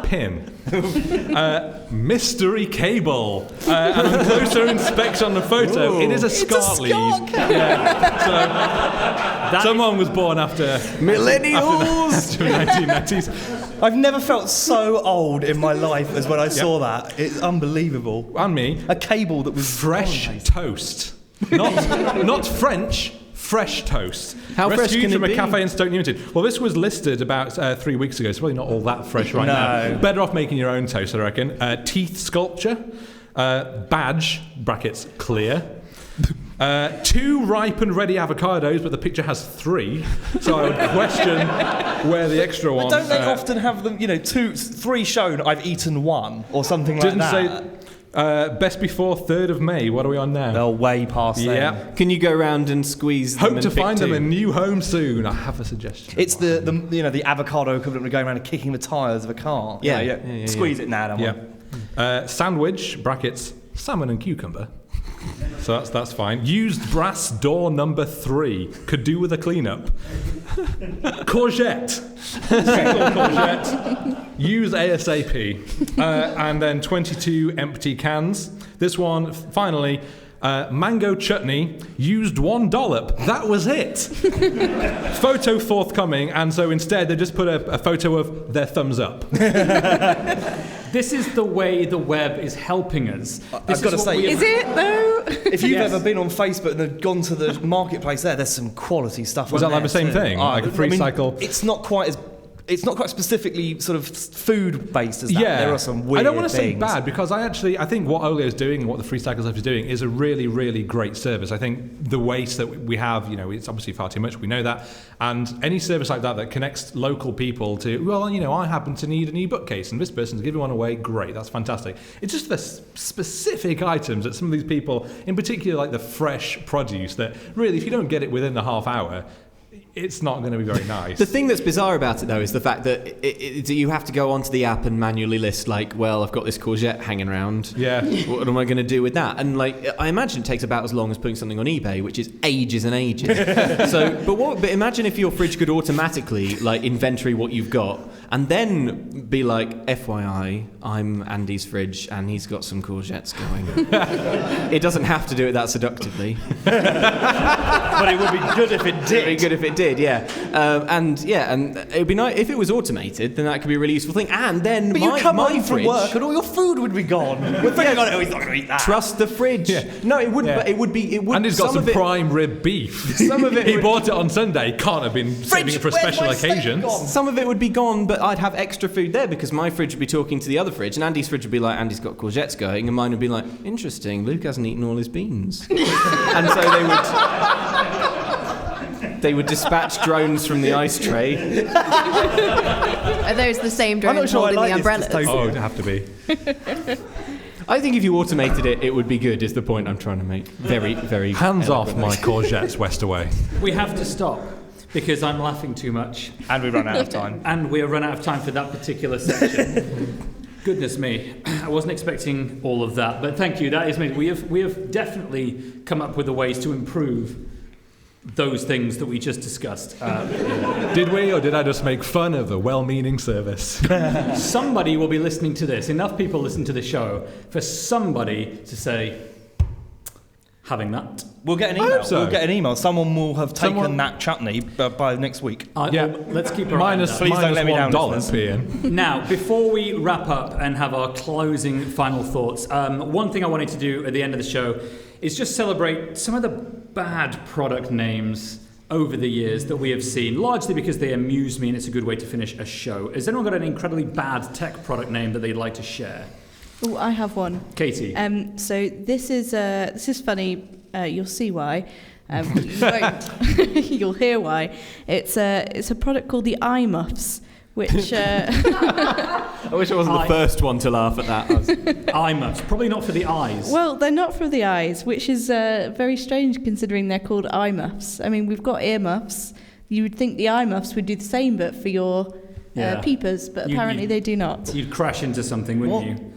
D: Pin. Mystery cable. And on closer inspection on the photo, it is a SCART lead. Yeah. So someone was born after
E: millennials.
D: After the 1990s.
B: I've never felt so old in my life as when I saw that. It's unbelievable.
D: And me.
B: A cable that was
D: fresh toast. Not French. Fresh toast.
E: How fresh
D: Rescued
E: can
D: from
E: it
D: a
E: be?
D: cafe in Stoke Newington. Well, this was listed about 3 weeks ago. It's probably not all that fresh right now. Better off making your own toast, I reckon. Teeth sculpture. Badge, brackets, clear. 2 ripe and ready avocados, but the picture has 3. So I would question where the extra one.
B: But don't they often have them, 3 shown, I've eaten 1, or something like that?
D: Didn't say. Best before 3rd of May. What are we on now?
B: They're way past
D: yeah.
B: them.
E: Can you go around and squeeze them
D: Hope to
E: and pick
D: find them
E: 2?
D: a new home soon. I have a suggestion.
B: It's the avocado equivalent of going around and kicking the tyres of a car.
E: Yeah.
B: Squeeze it now,
D: Yeah. Sandwich, brackets, salmon and cucumber. So that's fine. Used brass door number 3. Could do with a clean-up. Courgette. Single courgette. Use ASAP. And then 22 empty cans. This one, finally, mango chutney. Used 1 dollop. That was it. Photo forthcoming, and so instead they just put a photo of their thumbs up.
A: This is the way the web is helping us.
B: I've got to say,
F: Is it though?
B: if you've ever been on Facebook and have gone to the marketplace there's some quality stuff.
D: Was
B: on
D: that like
B: there
D: the same
B: too.
D: thing? Like a FreeCycle?
B: It's not quite specifically sort of food based as that.
D: Yeah,
B: There are some weird
D: I don't want to say
B: things.
D: bad, because I think what Olio is doing and what the FreeCycle stuff is doing is a really, really great service. I think the waste that we have, it's obviously far too much. We know that, and any service like that connects local people to, I happen to need an e-bookcase and this person's giving one away. Great, that's fantastic. It's just the specific items that some of these people, in particular, like the fresh produce, that really, if you don't get it within the half hour, it's not going to be very nice.
E: The thing that's bizarre about it, though, is the fact that you have to go onto the app and manually list, I've got this courgette hanging around.
D: Yeah.
E: What am I going to do with that? And, I imagine it takes about as long as putting something on eBay, which is ages and ages. But imagine if your fridge could automatically, inventory what you've got, and then be like, FYI, I'm Andy's fridge, and he's got some courgettes going. It doesn't have to do it that seductively.
B: But it would be good if it did.
E: It would be good if it did, yeah. And it'd be nice if it was automated. Then that could be a really useful thing. And then
B: But you come home from
E: fridge,
B: work and all your food would be gone. We're thinking, he's not going to eat that.
E: Trust the fridge.
D: Yeah.
E: No, it wouldn't.
D: Yeah.
E: But it would be. It would.
D: And he's got some prime rib beef.
E: Some of it
D: he
E: would-
D: bought it on Sunday. Can't have been saving it for a
B: where's
D: special
B: my steak
D: occasion.
B: gone?
E: Some of it would be gone, but I'd have extra food there because my fridge would be talking to the other fridge, and Andy's fridge would be like, Andy's got courgettes going, and mine would be like, interesting, Luke hasn't eaten all his beans. And so they would dispatch drones from the ice tray.
C: Are those the same
B: I'm not
C: drones
B: sure I
C: holding
B: like
C: the
B: this
C: umbrellas?
B: dystopian.
D: Oh, it'd have to be.
E: I think if you automated it, it would be good, is the point I'm trying to make. Very, very...
D: Hands off
E: eloquently.
D: my courgettes, Westaway.
A: We have to stop because I'm laughing too much.
B: And we run out of time.
A: And we're run out of time for that particular section. Goodness me, I wasn't expecting all of that, but thank you. That is amazing. We have definitely come up with the ways to improve those things that we just discussed.
D: Did we, or did I just make fun of a well-meaning service?
A: Somebody will be listening to this. Enough people listen to the show for somebody to say, having that.
B: We'll get an email.
D: so.
B: We'll get an email. Someone will have taken that chutney by next week.
D: Yeah.
A: Well, let's keep our
D: Minus,
A: eye on
B: Please don't
D: minus
B: let me down,
D: $1,
B: listeners.
D: Ian.
A: Now, before we wrap up and have our closing final thoughts, one thing I wanted to do at the end of the show is just celebrate some of the bad product names over the years that we have seen, largely because they amuse me and it's a good way to finish a show. Has anyone got an incredibly bad tech product name that they'd like to share?
F: Oh, I have one.
A: Katie.
F: So this is funny. You'll see why. You won't. You'll hear why. It's a product called the eye muffs, which.
E: I wish I wasn't the first one to laugh at that.
A: Eye muffs, probably not for the eyes.
F: Well, they're not for the eyes, which is very strange considering they're called eye muffs. I mean, we've got ear muffs. You would think the eye muffs would do the same, but for your peepers, but apparently they do not.
A: You'd crash into something, wouldn't you?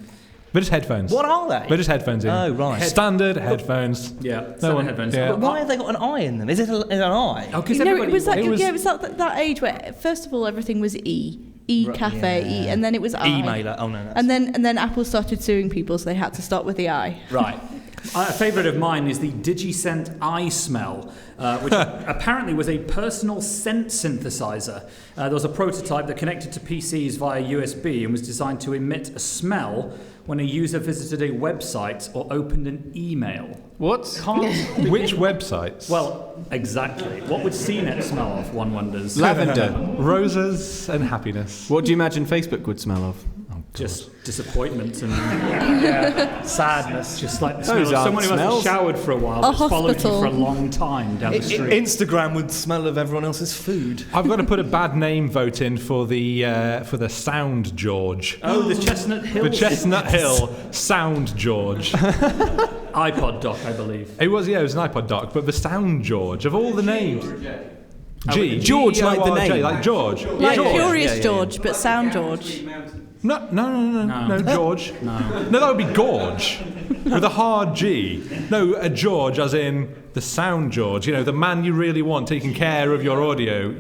D: But it's headphones.
B: What are they?
D: But it's headphones in.
B: Oh, right.
D: Standard headphones.
A: Yeah, standard headphones.
D: Yeah.
B: But why have they got an eye in them? Is it an eye?
A: Oh, because
F: You know,
A: everybody...
F: it was like
D: it was-
F: yeah, it was like that age where first of all everything was cafe,
B: yeah.
F: and then it was I.
B: Emailer. Oh no.
F: And then Apple started suing people, so they had to stop with the I.
A: Right. A favourite of mine is the DigiScent iSmell, which apparently was a personal scent synthesizer. There was a prototype that connected to PCs via USB and was designed to emit a smell when a user visited a website or opened an email.
E: What?
D: Which websites?
A: Well, exactly. What would CNET smell of, one wonders?
E: Lavender.
D: Roses and happiness.
E: What do you imagine Facebook would smell of?
A: Just disappointment and
B: Sadness.
A: just like the
E: Those
A: smell of
E: aren't
A: someone who hasn't
E: smells.
A: showered for a while
F: A
A: but followed you
F: hospital.
A: for a long time down the street.
B: Instagram would smell of everyone else's food.
D: I've got to put a bad name vote in for the Sound George.
A: Oh, the Chestnut Hill.
D: The Chestnut Hill Sound George.
A: iPod dock, I believe.
D: It was an iPod dock, but the Sound George of all the names. G.
E: George, like the
D: G-O-R-J,
E: name.
D: like George.
F: Like
D: George.
F: Curious George, but Sound George.
D: No, George.
A: No.
D: No, that would be Gorge, with a hard G. No, a George as in the Sound George, the man you really want taking care of your audio.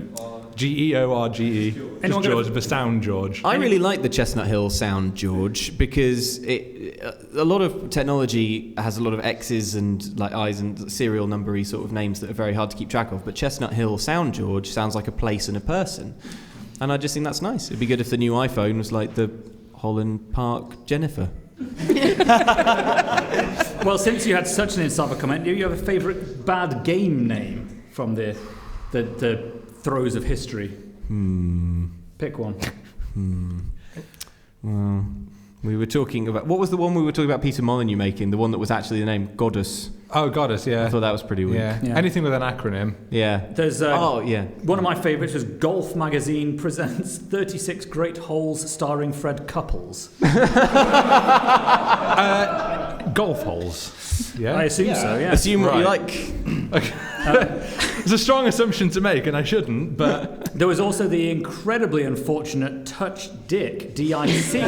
D: George. Just
A: Anyone got
D: George, the Sound George.
E: I really like the Chestnut Hill Sound George because a lot of technology has a lot of X's and like I's and serial numbery sort of names that are very hard to keep track of. But Chestnut Hill Sound George sounds like a place and a person. And I just think that's nice. It'd be good if the new iPhone was like the Holland Park Jennifer.
A: Well, since you had such an insightful comment, do you have a favourite bad game name from the throes of history? Pick one.
E: Well, we were talking about... What was the one we were talking about Peter Molyneux making? The one that was actually the name Goddess.
D: Oh, Goddess, yeah.
E: I thought that was pretty weak.
D: Yeah.
A: Yeah.
D: Anything with an acronym.
E: Yeah.
A: There's
E: yeah.
A: one of my favourites was Golf Magazine presents 36 Great Holes starring Fred Couples.
D: Golf holes. Yeah.
A: I assume so, yeah.
E: Assume what you
D: Right.
E: like.
D: It's a strong assumption to make, and I shouldn't, but...
A: There was also the incredibly unfortunate Touch Dick, D-I-C,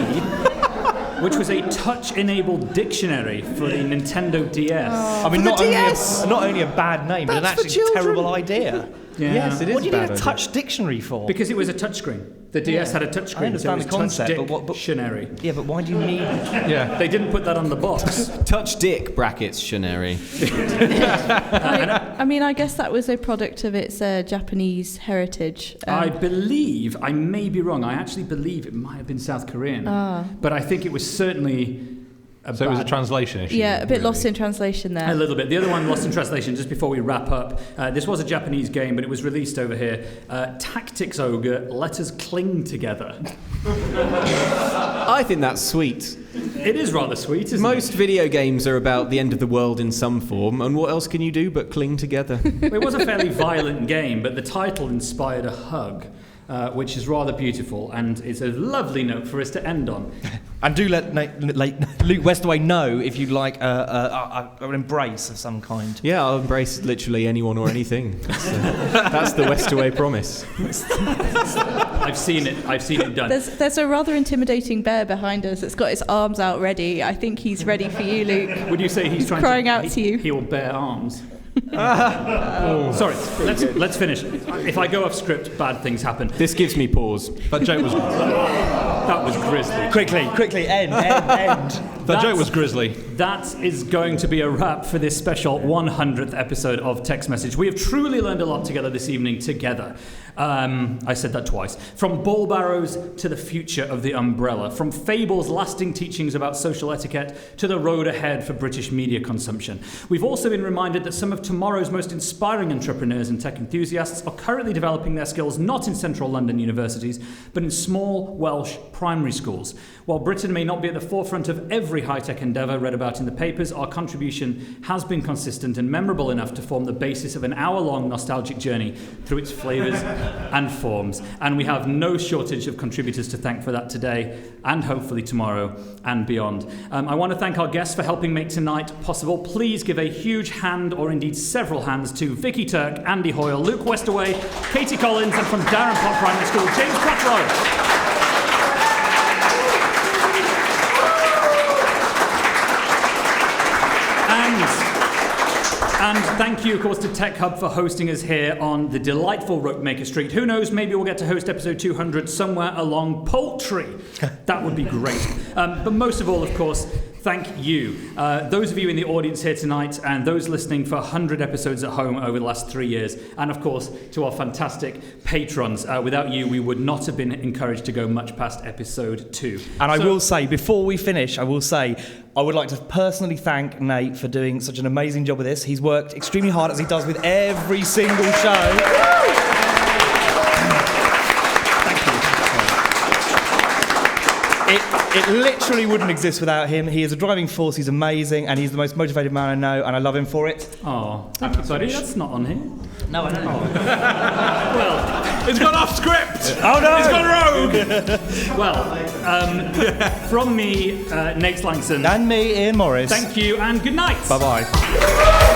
A: which was a touch-enabled dictionary for the Nintendo DS.
B: I mean, not only a bad name, but an actually terrible idea.
A: Yeah.
E: Yes, it is
B: What do you
E: a
B: need
E: bad
B: a
E: idea.
B: touch dictionary for?
A: Because it was a touchscreen. The DS had a touchscreen.
B: I understand
A: so
B: the
A: it was
B: concept,
A: Touch
B: but
A: Dick
B: what- but-
A: Dictionary.
B: Yeah, but why do you need...
D: Yeah.
A: They didn't put that on the box.
E: Touch Dick, brackets, Shanary.
F: I mean, I guess that was a product of its Japanese heritage.
A: I believe, I may be wrong, I actually believe it might have been South Korean. But I think it was certainly
D: So it was a translation issue.
F: yeah, a bit
D: really.
F: lost in translation there.
A: a little bit. The other one, lost in translation, just before we wrap up. This was a Japanese game, but it was released over here. Tactics Ogre, Let Us Cling Together.
E: I think that's sweet.
A: It is rather sweet, isn't
E: Most video games are about the end of the world in some form, and what else can you do but cling together?
A: it? It was a fairly violent game, but the title inspired a hug. Which is rather beautiful, and it's a lovely note for us to end on.
B: And do let Luke Westaway know if you'd like an embrace of some kind.
E: Yeah, I'll embrace literally anyone or anything. That's the Westaway promise.
A: I've seen it done.
F: There's a rather intimidating bear behind us that's got its arms out ready. I think he's ready for you, Luke.
A: Would you say he's trying
F: crying
A: to
F: out to you.
A: He will bear arms. Sorry, let's finish. If I go off script, bad things happen.
E: This gives me pause.
D: That joke was...
A: That was grisly.
B: Quickly, end.
D: That joke was grisly.
A: That is going to be a wrap for this special 100th episode of Text Message. We have truly learned a lot together this evening together. I said that twice. From ball barrows to the future of the umbrella, from Fable's lasting teachings about social etiquette to the road ahead for British media consumption. We've also been reminded that some of tomorrow's most inspiring entrepreneurs and tech enthusiasts are currently developing their skills not in central London universities, but in small Welsh primary schools. While Britain may not be at the forefront of every high-tech endeavour read about in the papers, our contribution has been consistent and memorable enough to form the basis of an hour-long nostalgic journey through its flavours and forms. And we have no shortage of contributors to thank for that today and hopefully tomorrow and beyond. I want to thank our guests for helping make tonight possible. Please give a huge hand, or indeed several hands, to Vicki, Turk, Andy Hoyle, Luke Westaway, Katie Collins, and from Darran Primary School, James Protheroe. And thank you, of course, to TechHub for hosting us here on the delightful Ropemaker Street. Who knows, maybe we'll get to host episode 200 somewhere along Poultry. That would be great. But most of all, of course, thank you. Those of you in the audience here tonight and those listening for 100 episodes at home over the last 3 years. And, of course, to our fantastic patrons. Without you, we would not have been encouraged to go much past episode 2.
B: And I will say, before we finish, I would like to personally thank Nate for doing such an amazing job with this. He's worked extremely hard, as he does with every single show.
A: Thank you.
B: It literally wouldn't exist without him. He is a driving force. He's amazing, and he's the most motivated man I know, and I love him for it.
A: Oh, thank you, buddy. That's not on here.
B: No, I know.
A: Well,
D: It's gone off script!
B: Oh no!
D: It's gone rogue!
A: well, from me, Nate Slangson.
B: And me, Ian Morris.
A: Thank you and good night.
B: Bye-bye.